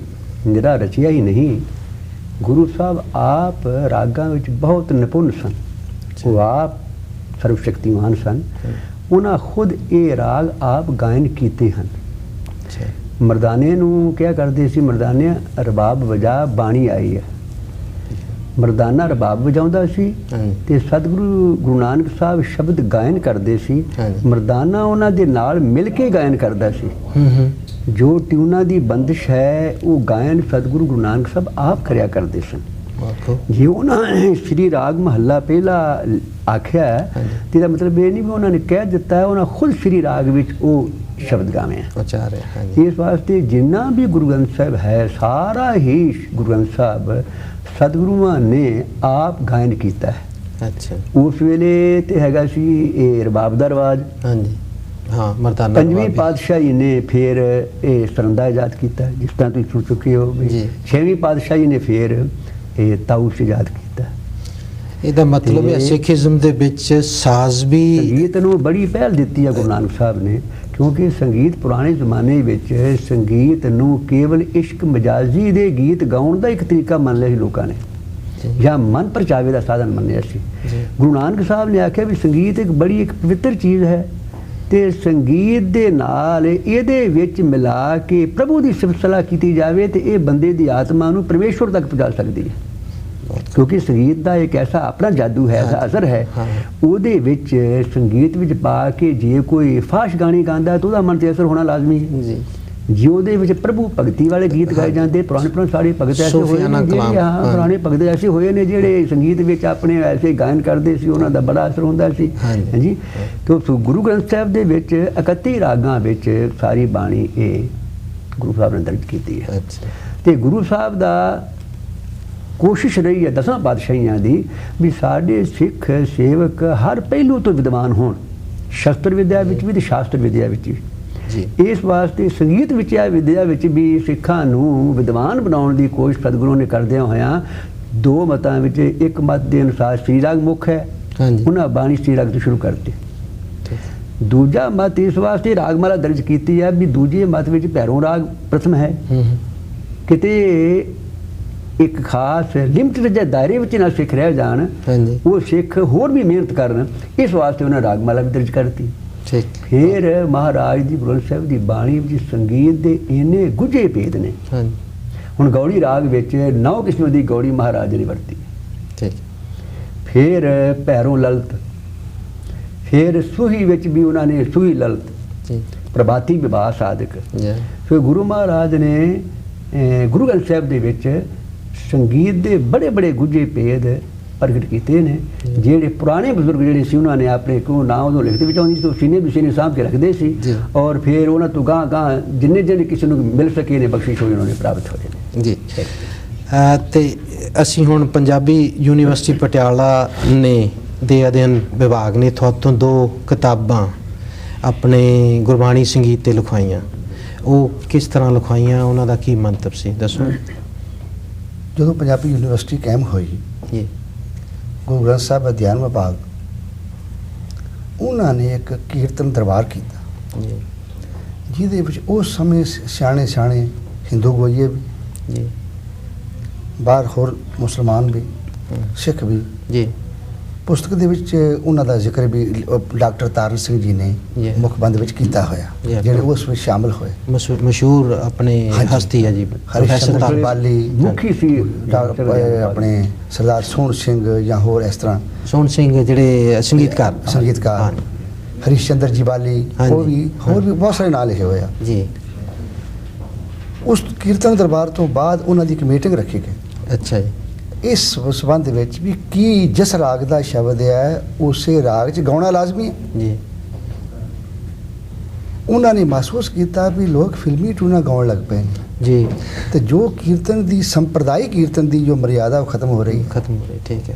ਜਿਹੜਾ ਰਚਿਆ ਹੀ ਨਹੀਂ, ਗੁਰੂ ਸਾਹਿਬ ਆਪ ਰਾਗਾਂ ਵਿੱਚ ਬਹੁਤ ਨਿਪੁੰਨ ਸਨ। ਉਹ ਆਪ ਸਰਵ ਸ਼ਕਤੀਮਾਨ ਸਨ। ਉਹਨਾਂ ਖੁਦ ਇਹ ਰਾਗ ਆਪ ਗਾਇਨ ਕੀਤੇ ਹਨ। ਅੱਛਾ ਮਰਦਾਨੇ ਨੂੰ ਕਿਹਾ ਕਰਦੇ ਸੀ, ਮਰਦਾਨੇ ਰਬਾਬ ਵਜਾ ਬਾਣੀ ਆਈ ਹੈ। ਮਰਦਾਨਾ ਰਬਾਬ ਵਜਾਉਂਦਾ ਸੀ ਹਾਂਜੀ। ਤੇ ਸਤਿਗੁਰੂ ਗੁਰੂ ਨਾਨਕ ਸਾਹਿਬ ਸ਼ਬਦ ਗਾਇਨ ਕਰਦੇ ਸੀ। ਹਾਂਜੀ। ਮਰਦਾਨਾ ਉਹਨਾਂ ਦੇ ਨਾਲ ਮਿਲ ਕੇ ਗਾਇਨ ਕਰਦਾ ਸੀ। ਜੋ ਟਿਊਨਾਂ ਦੀ ਬੰਦਿਸ਼ ਹੈ ਉਹ ਗਾਇਨ ਸਤਿਗੁਰੂ ਗੁਰੂ ਨਾਨਕ ਸਾਹਿਬ ਆਪ ਕਰਿਆ ਕਰਦੇ ਸਨ। ਵਾਕੋ ਜੇ ਉਹਨਾਂ ਨੇ ਸ੍ਰੀ ਰਾਗ ਮਹੱਲਾ ਪਹਿਲਾ ਆਖਿਆ ਹੈ, ਹਾਂਜੀ। ਤੇ ਇਹਦਾ ਮਤਲਬ ਇਹ ਨਹੀਂ ਵੀ ਉਹਨਾਂ ਨੇ ਕਹਿ ਦਿੱਤਾ ਹੈ, ਉਹਨਾਂ ਖੁਦ ਸ੍ਰੀ ਰਾਗ ਵਿੱਚ ਉਹ ਸ਼ਬਦ ਗਾਵੇ ਹੈ। ਉਚਾਰਿਆ। ਹਾਂਜੀ ਇਸ ਵਾਸਤੇ ਜਿੰਨਾ ਵੀ ਗੁਰੂ ਗ੍ਰੰਥ ਸਾਹਿਬ ਹੈ, ਸਾਰਾ ਹੀ ਗੁਰੂ ਗ੍ਰੰਥ ਸਾਹਿਬ ਸਤਿਗੁਰੂਆਂ ਨੇ ਆਪ ਗਾਇਨ ਕੀਤਾ ਹੈ। ਅੱਛਾ ਉਸ ਵੇਲੇ ਤੇ ਹੈਗਾ ਸੀ ਇਹ ਰਬਾਬ ਦਾ ਰਿਵਾਜ। ਹਾਂਜੀ ਹਾਂ ਮਰਦਾਨਾ ਪੰਜਵੀਂ ਰਬਾਬੀ। ਪਾਤਸ਼ਾਹੀ ਨੇ ਫਿਰ ਇਹ ਸਰੰਦਾ ਇਜਾਦ ਕੀਤਾ, ਜਿਸ ਤਰ੍ਹਾਂ ਤੁਸੀਂ ਸੁਣ ਚੁੱਕੇ ਹੋ ਵੀ। ਜੀ। 6ਵੀਂ ਪਾਤਸ਼ਾਹੀ ਨੇ ਫਿਰ ਇਹ ਤਾਊਸ ਇਜਾਦ ਕੀਤਾ। ਇਹਦਾ ਮਤਲਬ ਹੈ ਤੇ- ਸਿੱਖੀਜ਼ਮ ਦੇ ਵਿੱਚ ਸਾਜ਼ ਵੀ ਸੰਗੀਤ ਨੂੰ ਬੜੀ ਪਹਿਲ ਦਿੱਤੀ ਹੈ ਗੁਰੂ ਨਾਨਕ ਸਾਹਿਬ ਨੇ, ਕਿਉਂਕਿ ਸੰਗੀਤ ਪੁਰਾਣੇ ਜ਼ਮਾਨੇ ਵਿੱਚ ਸੰਗੀਤ ਨੂੰ ਕੇਵਲ ਇਸ਼ਕ ਮਜਾਜ਼ੀ ਦੇ ਗੀਤ ਗਾਉਣ ਦਾ ਇੱਕ ਤਰੀਕਾ ਮੰਨ ਲਿਆ ਸੀ ਲੋਕਾਂ ਨੇ, ਜਾਂ ਮਨ ਪਰਚਾਵੇ ਦਾ ਸਾਧਨ ਮੰਨਿਆ ਸੀ। ਜੀ। ਗੁਰੂ ਨਾਨਕ ਸਾਹਿਬ ਨੇ ਆਖਿਆ ਵੀ ਸੰਗੀਤ ਇੱਕ ਬੜੀ ਇੱਕ ਪਵਿੱਤਰ ਚੀਜ਼ ਹੈ, ਤੇ ਸੰਗੀਤ ਦੇ ਨਾਲ ਇਹਦੇ ਵਿੱਚ ਮਿਲਾ ਕੇ ਪ੍ਰਭੂ ਦੀ ਸਿਫਤ ਸਲਾਹ ਕੀਤੀ ਜਾਵੇ ਤੇ ਇਹ ਬੰਦੇ ਦੀ ਆਤਮਾ ਨੂੰ ਪਰਮੇਸ਼ਵਰ ਤੱਕ ਪਹੁੰਚਾ ਸਕਦੀ ਹੈ। ਕਿਉਂਕਿ ਸੰਗੀਤ ਦਾ ਇੱਕ ਐਸਾ ਆਪਣਾ ਜਾਦੂ ਹੈ, ਐਸਾ ਅਸਰ ਹੈ। ਹਾਂ। ਉਹਦੇ ਵਿੱਚ ਸੰਗੀਤ ਵਿੱਚ ਪਾ ਕੇ ਜੇ ਕੋਈ ਫਾਸ਼ ਗਾਣੇ ਗਾਉਂਦਾ ਤਾਂ ਉਹਦਾ ਮਨ ਤੇ ਅਸਰ ਹੋਣਾ ਲਾਜ਼ਮੀ ਹੈ। ਜੀ ਜੇ ਉਹਦੇ ਵਿੱਚ ਪ੍ਰਭੂ ਭਗਤੀ ਵਾਲੇ ਗੀਤ ਗਾਏ ਜਾਂਦੇ, ਪੁਰਾਣੇ ਸਾਰੇ ਭਗਤ ਐਸੇ ਹੋਏ ਸੂਫੀਆਨਾ ਨੇ ਜਿਹੜੇ, ਕਲਾਮ, ਹਾਂ ਹਾਂ। ਪੁਰਾਣੇ ਭਗਤ ਐਸੇ ਹੋਏ ਨੇ ਜਿਹੜੇ ਸੰਗੀਤ ਵਿੱਚ ਆਪਣੇ ਐਸੇ ਗਾਇਨ ਕਰਦੇ ਸੀ, ਉਹਨਾਂ ਦਾ ਬੜਾ ਅਸਰ ਹੁੰਦਾ ਸੀ। ਹਾਂਜੀ। ਹਾਂਜੀ। ਕਿਉਂ ਗੁਰੂ ਗ੍ਰੰਥ ਸਾਹਿਬ ਦੇ ਵਿੱਚ 31 ਰਾਗਾਂ ਵਿੱਚ ਸਾਰੀ ਬਾਣੀ ਇਹ ਗੁਰੂ ਸਾਹਿਬ ਨੇ ਦਰਜ ਕੀਤੀ ਹੈ। ਅੱਛਾ ਤੇ ਗੁਰੂ ਸਾਹਿਬ ਦਾ ਕੋਸ਼ਿਸ਼ ਰਹੀ ਹੈ ਦਸਾਂ ਪਾਤਸ਼ਾਹੀਆਂ ਦੀ ਵੀ ਸਾਡੇ ਸਿੱਖ ਸੇਵਕ ਹਰ ਪਹਿਲੂ ਤੋਂ ਵਿਦਵਾਨ ਹੋਣ, ਸ਼ਸਤਰ ਵਿਦਿਆ ਵਿੱਚ ਵੀ ਤੇ ਸ਼ਾਸਤਰ ਵਿਦਿਆ ਵਿੱਚ ਵੀ। ਜੀ ਇਸ ਵਾਸਤੇ ਸੰਗੀਤ ਵਿੱਚ ਆ ਵਿਦਿਆ ਵਿੱਚ ਵੀ ਸਿੱਖਾਂ ਨੂੰ ਵਿਦਵਾਨ ਬਣਾਉਣ ਦੀ ਕੋਸ਼ਿਸ਼ ਸਤਿਗੁਰੂ ਨੇ ਕਰਦਿਆਂ ਹੋਇਆਂ ਦੋ ਮਤਾਂ ਵਿੱਚ ਇੱਕ ਮਤ ਦੇ ਅਨੁਸਾਰ ਸ੍ਰੀ ਰਾਗ ਮੁੱਖ ਹੈ, ਹਾਂਜੀ ਉਹਨਾਂ ਬਾਣੀ ਸ੍ਰੀ ਰਾਗ ਤੋਂ ਸ਼ੁਰੂ ਕਰਤੀ। ਦੂਜਾ ਮਤ ਇਸ ਵਾਸਤੇ ਰਾਗਮਾਲਾ ਦਰਜ ਕੀਤੀ ਹੈ ਵੀ ਦੂਜੇ ਮਤ ਵਿੱਚ ਭੈਰੋਂ ਰਾਗ ਪ੍ਰਥਮ ਹੈ। ਕਿਤੇ ਇੱਕ ਖਾਸ ਲਿਮਟਡ ਜਿਹੇ ਦਾਇਰੇ ਵਿੱਚ ਨਾ ਸਿੱਖ ਰਹਿ ਜਾਣ, ਹਾਂਜੀ ਉਹ ਸਿੱਖ ਹੋਰ ਵੀ ਮਿਹਨਤ ਕਰਨ, ਇਸ ਵਾਸਤੇ ਉਹਨਾਂ ਰਾਗਮਾਲਾ ਵੀ ਦਰਜ ਕਰਤੀ। ਠੀਕ ਫਿਰ ਮਹਾਰਾਜ ਦੀ ਗੁਰੂ ਗ੍ਰੰਥ ਸਾਹਿਬ ਦੀ ਬਾਣੀ ਵਿੱਚ ਸੰਗੀਤ ਦੇ ਇੰਨੇ ਗੁੱਝੇ ਭੇਦ ਨੇ। ਹਾਂਜੀ ਹੁਣ ਗੌੜੀ ਰਾਗ ਵਿੱਚ 9 ਕਿਸਮ ਦੀ ਗੌੜੀ ਮਹਾਰਾਜ ਨੇ ਵਰਤੀ। ਠੀਕ ਫਿਰ ਭੈਰੋਂ ਲਲਿਤ, ਫਿਰ ਸੂਹੀ ਵਿੱਚ ਵੀ ਉਹਨਾਂ ਨੇ ਸੂਹੀ ਲਲਿਤ, ਜੀ ਪ੍ਰਭਾਤੀ ਵਿਵਾਹ ਸਾਧਕ। ਜੀ ਫਿਰ ਗੁਰੂ ਮਹਾਰਾਜ ਨੇ ਗੁਰੂ ਗ੍ਰੰਥ ਸਾਹਿਬ ਦੇ ਵਿੱਚ ਸੰਗੀਤ ਦੇ ਬੜੇ ਬੜੇ ਗੁੱਝੇ ਭੇਦ ਪ੍ਰਗਟ ਕੀਤੇ ਨੇ। ਜਿਹੜੇ ਪੁਰਾਣੇ ਬਜ਼ੁਰਗ ਜਿਹੜੇ ਸੀ ਉਹਨਾਂ ਨੇ ਆਪਣੇ ਕਿਉਂ ਨਾਂ ਉਦੋਂ ਲਿਖਦੇ ਵਿੱਚ ਆਉਂਦੀ ਸੀ, ਉਹ ਸੀਨੇ ਬਿਸੀਨੇ ਸਾਂਭ ਕੇ ਰੱਖਦੇ ਸੀ ਜੀ। ਔਰ ਫਿਰ ਉਹਨਾਂ ਤੋਂ ਗਾਂ ਜਿੰਨੇ ਜਿਹੜੇ ਕਿਸੇ ਨੂੰ ਮਿਲ ਸਕੇ ਨੇ ਬਖਸ਼ਿਸ਼ ਹੋਈ ਉਹਨਾਂ ਨੇ ਪ੍ਰਾਪਤ ਹੋਏ ਨੇ ਜੀ। ਤੇ ਅਸੀਂ ਹੁਣ ਪੰਜਾਬੀ ਯੂਨੀਵਰਸਿਟੀ ਪਟਿਆਲਾ ਨੇ ਦੇ ਅਧਿਐਨ ਵਿਭਾਗ ਨੇ ਤੁਹਾਤੋਂ 2 ਕਿਤਾਬਾਂ ਆਪਣੇ ਗੁਰਬਾਣੀ ਸੰਗੀਤ ਤੇ ਲਿਖਵਾਈਆਂ, ਉਹ ਕਿਸ ਤਰ੍ਹਾਂ ਲਿਖਵਾਈਆਂ, ਉਹਨਾਂ ਦਾ ਕੀ ਮੰਤਵ ਸੀ, ਦੱਸੋ। ਜਦੋਂ ਪੰਜਾਬੀ ਯੂਨੀਵਰਸਿਟੀ ਕਾਇਮ ਹੋਈ, ਜੀ ਗੁਰੂ ਗ੍ਰੰਥ ਸਾਹਿਬ ਅਧਿਐਨ ਵਿਭਾਗ ਉਹਨਾਂ ਨੇ ਇੱਕ ਕੀਰਤਨ ਦਰਬਾਰ ਕੀਤਾ, ਜੀ ਜਿਹਦੇ ਵਿੱਚ ਉਸ ਸਮੇਂ ਸਿਆਣੇ ਸਿਆਣੇ ਹਿੰਦੂ ਗੋਈਏ ਵੀ, ਜੀ ਬਾਹਰ ਹੋਰ ਮੁਸਲਮਾਨ ਵੀ, ਸਿੱਖ ਵੀ। ਜੀ ਪੁਸਤਕ ਦੇ ਵਿੱਚ ਉਹਨਾਂ ਦਾ ਜ਼ਿਕਰ ਵੀ ਡਾਕਟਰ ਤਾਰਨ ਸਿੰਘ ਜੀ ਨੇ Yeah. ਮੁਖਬੰਦ ਵਿੱਚ ਕੀਤਾ ਹੋਇਆ, Yeah. ਜਿਹੜੇ ਉਸ ਵਿੱਚ ਸ਼ਾਮਲ ਹੋਏ। ਮਸ਼ਹੂਰ ਆਪਣੇ ਹਾਂਜੀ। ਹਸਤੀ ਹੈ ਜੀ ਹਰੀਸ਼ ਪ੍ਰੋਫੈਸਰ ਚੰਦਰ ਤਾਰਨ। ਬਾਲੀ, ਮੁਖੀ ਸੀ ਆਪਣੇ ਸਰਦਾਰ ਸੋਹਣ ਸਿੰਘ ਜਾਂ ਹੋਰ ਇਸ ਤਰ੍ਹਾਂ ਸੋਹਣ ਸਿੰਘ ਜਿਹੜੇ ਸੰਗੀਤਕਾਰ ਸੰਗੀਤਕਾਰ, ਹਾਂ, ਹਰੀਸ਼ ਚੰਦਰ ਜੀ ਬਾਲੀ, ਹਾਂਜੀ। ਉਹ ਵੀ ਹੋਰ ਵੀ ਬਹੁਤ ਸਾਰੇ ਨਾਂ ਲਿਖੇ ਹੋਏ ਆ। ਜੀ ਉਸ ਕੀਰਤਨ ਦਰਬਾਰ ਤੋਂ ਬਾਅਦ ਉਹਨਾਂ ਦੀ ਇੱਕ ਮੀਟਿੰਗ ਰੱਖੀ ਗਈ ਅੱਛਾ ਜੀ। ਇਸ ਸੰਬੰਧ ਵਿੱਚ ਵੀ ਕੀ ਜਿਸ ਰਾਗ ਦਾ ਸ਼ਬਦ ਹੈ ਉਸੇ ਰਾਗ 'ਚ ਗਾਉਣਾ ਲਾਜ਼ਮੀ ਹੈ। ਜੀ ਉਹਨਾਂ ਨੇ ਮਹਿਸੂਸ ਕੀਤਾ ਵੀ ਲੋਕ ਫਿਲਮੀ ਟੂਣਾ ਗਾਉਣ ਲੱਗ ਪਏ ਨੇ ਜੀ ਤੇ ਜੋ ਕੀਰਤਨ ਦੀ ਸੰਪਰਦਾਇ ਕੀਰਤਨ ਦੀ ਜੋ ਮਰਿਆਦਾ ਉਹ ਖਤਮ ਹੋ ਰਹੀ ਹੈ। ਖਤਮ ਹੋ ਰਹੀ, ਠੀਕ ਹੈ।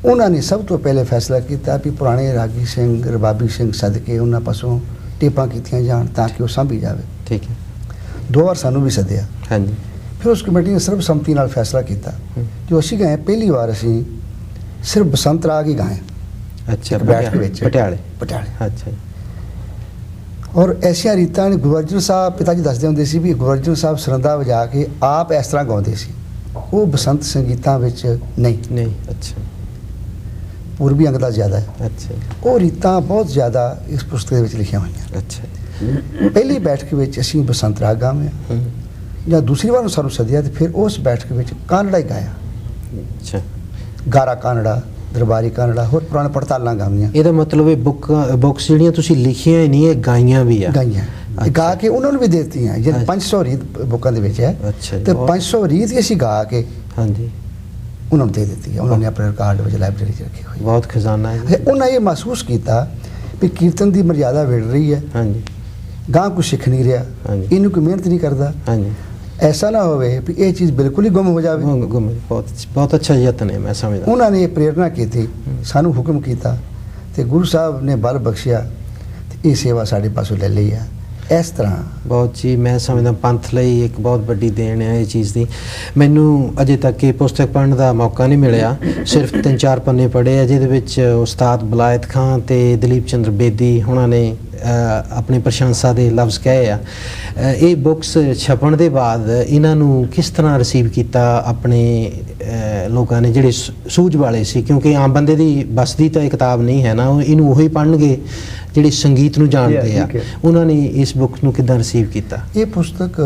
ਉਹਨਾਂ ਨੇ ਸਭ ਤੋਂ ਪਹਿਲੇ ਫੈਸਲਾ ਕੀਤਾ ਵੀ ਪੁਰਾਣੇ ਰਾਗੀ ਸਿੰਘ ਰਬਾਬੀ ਸਿੰਘ ਸਦਕੇ ਉਹਨਾਂ ਪਾਸੋਂ ਟੇਪਾਂ ਕੀਤੀਆਂ ਜਾਣ ਤਾਂ ਕਿ ਉਹ ਸਾਂਭੀ ਜਾਵੇ। ਠੀਕ ਹੈ। 2 ਵਾਰ ਸਾਨੂੰ ਵੀ ਸੱਦਿਆ, ਹਾਂਜੀ। ਫਿਰ ਉਸ ਕਮੇਟੀ ਨੇ ਸਰਬਸੰਮਤੀ ਨਾਲ ਫੈਸਲਾ ਕੀਤਾ। ਜੋ ਅਸੀਂ ਗਏ ਪਹਿਲੀ ਵਾਰ ਅਸੀਂ ਸਿਰਫ ਬਸੰਤ ਰਾਗ ਹੀ ਗਾਏ ਅੱਛਾ, ਇੱਕ ਬੈਠਕ ਵਿੱਚ ਪਟਿਆਲੇ। ਪਟਿਆਲੇ। ਅੱਛਾ ਜੀ। ਔਰ ਐਸੀਆਂ ਰੀਤਾਂ ਨੇ ਗੁਰੂ ਅਰਜਨ ਸਾਹਿਬ ਪਿਤਾ ਜੀ ਦੱਸਦੇ ਹੁੰਦੇ ਸੀ ਵੀ ਗੁਰੂ ਅਰਜਨ ਸਾਹਿਬ ਸਰੰਦਾ ਵਜਾ ਕੇ ਆਪ ਇਸ ਤਰ੍ਹਾਂ ਗਾਉਂਦੇ ਸੀ, ਉਹ ਬਸੰਤ ਸੰਗੀਤਾਂ ਵਿੱਚ ਨਹੀਂ, ਨਹੀਂ। ਅੱਛਾ ਪੂਰਬੀ ਅੰਗ ਦਾ ਜ਼ਿਆਦਾ ਹੈ। ਅੱਛਾ ਜੀ। ਉਹ ਰੀਤਾਂ ਬਹੁਤ ਜ਼ਿਆਦਾ ਇਸ ਪੁਸਤਕ ਦੇ ਵਿੱਚ ਲਿਖੀਆਂ ਹੋਈਆਂ। ਅੱਛਾ ਜੀ। ਪਹਿਲੀ ਬੈਠਕ ਵਿੱਚ ਅਸੀਂ ਬਸੰਤ ਰਾਗ ਗਾਇਆ, ਹਮ, ਜਾਂ ਦੂਸਰੀ ਵਾਰ ਨੂੰ ਸਾਨੂੰ ਸੱਦਿਆ ਤੇ ਫਿਰ ਉਸ ਬੈਠਕ ਵਿੱਚ ਕਾਨੜਾ ਹੀ ਗਾਇਆ, ਅੱਛਾ। ਗਾਰਾ ਕਾਨੜਾ, ਦਰਬਾਰੀ ਕਾਨੜਾ, ਹੋਰ ਪੁਰਾਣੇ ਪੜਤਾਲਾਂ ਗਾਈਆਂ ਇਹਦਾ ਮਤਲਬ ਇਹ ਬੁੱਕਸ ਜਿਹੜੀਆਂ ਤੁਸੀਂ ਲਿਖੀਆਂ ਹੀ ਨਹੀਂ, ਇਹ ਗਾਈਆਂ ਵੀ ਆ। ਗਾਈਆਂ ਇਹ ਗਾ ਕੇ ਉਹਨਾਂ ਨੂੰ ਵੀ ਦੇ ਦਿੱਤੀਆਂ, ਜਿਹੜੇ ਅੱਛਾ। 500 ਰੀਤ ਬੁੱਕਾਂ ਦੇ ਵਿੱਚ ਹੈ ਅੱਛਾ ਜੀ, ਤੇ ਬਹੁਤ- 500 ਰੀਤ ਹੀ ਅਸੀਂ ਗਾ ਕੇ ਹਾਂਜੀ, ਉਹਨਾਂ ਨੂੰ ਦੇ ਦਿੱਤੀ ਹੈ। ਉਹਨਾਂ ਨੇ ਆਪਣੇ ਰਿਕਾਰਡ ਵਿੱਚ ਲਾਇਬ੍ਰੇਰੀ 'ਚ ਰੱਖੀ ਹੋਈ ਬਹੁਤ ਖਜ਼ਾਨਾ ਹੈ ਹੈ। ਜੀ। ਉਹਨਾਂ ਇਹ ਮਹਿਸੂਸ ਕੀਤਾ ਵੀ ਕੀਰਤਨ ਦੀ ਮਰਿਆਦਾ ਵਿੜ ਰਹੀ ਹੈ, ਹਾਂਜੀ ਗਾਂ ਕੁਛ ਸਿੱਖ ਨਹੀਂ ਰਿਹਾ, ਹਾਂਜੀ। ਇਹਨੂੰ ਕੋਈ ਮਿਹਨਤ ਨਹੀਂ ਕਰਦਾ। ਹਾਂਜੀ। ਐਸਾ ਨਾ ਹੋਵੇ ਵੀ ਇਹ ਚੀਜ਼ ਬਿਲਕੁਲ ਹੀ ਗੁੰਮ ਹੋ ਜਾਵੇ। ਬਹੁਤ ਅੱਛਾ ਯਤਨ ਹੈ, ਮੈਂ ਸਮਝਦਾ। ਉਹਨਾਂ ਨੇ ਇਹ ਪ੍ਰੇਰਣਾ ਕੀਤੀ, ਸਾਨੂੰ ਹੁਕਮ ਕੀਤਾ ਤੇ ਗੁਰੂ ਸਾਹਿਬ ਨੇ ਬਲ ਬਖਸ਼ਿਆ ਤੇ ਇਹ ਸੇਵਾ ਸਾਡੇ ਪਾਸੋਂ ਲੈ ਲਈ ਹੈ। ਇਸ ਤਰ੍ਹਾਂ ਬਹੁਤ ਜੀ, ਮੈਂ ਸਮਝਦਾ ਪੰਥ ਲਈ ਇੱਕ ਬਹੁਤ ਵੱਡੀ ਦੇਣ ਹੈ ਇਹ ਚੀਜ਼ ਦੀ। ਮੈਨੂੰ ਅਜੇ ਤੱਕ ਇਹ ਪੁਸਤਕ ਪੜ੍ਹਨ ਦਾ ਮੌਕਾ ਨਹੀਂ ਮਿਲਿਆ, ਸਿਰਫ 3-4 ਪੰਨੇ ਪੜ੍ਹੇ ਆ, ਜਿਹਦੇ ਵਿੱਚ ਉਸਤਾਦ ਬਲਾਇਤ ਖਾਨ ਤੇ ਦਲੀਪ ਚੰਦਰ ਬੇਦੀ ਉਹਨਾਂ ਨੇ ਆਪਣੀ ਪ੍ਰਸ਼ੰਸਾ ਦੇ ਲਫ਼ਜ਼ ਕਹੇ ਆ। ਇਹ ਬੁੱਕਸ ਛਪਣ ਦੇ ਬਾਅਦ ਇਹਨਾਂ ਨੂੰ ਕਿਸ ਤਰ੍ਹਾਂ ਰਿਸੀਵ ਕੀਤਾ ਆਪਣੇ ਲੋਕਾਂ ਨੇ ਜਿਹੜੇ ਸੂਝ ਵਾਲੇ ਸੀ, ਕਿਉਂਕਿ ਆਮ ਬੰਦੇ ਦੀ ਬਸ ਦੀ ਤਾਂ ਇਹ ਕਿਤਾਬ ਨਹੀਂ ਹੈ ਨਾ, ਇਹਨੂੰ ਉਹੀ ਪੜ੍ਹਨਗੇ ਜਿਹੜੇ ਸੰਗੀਤ ਨੂੰ ਜਾਣਦੇ ਆ। ਉਹਨਾਂ ਨੇ ਇਸ ਬੁੱਕ ਨੂੰ ਕਿੱਦਾਂ ਰਿਸੀਵ ਕੀਤਾ? ਇਹ ਪੁਸਤਕ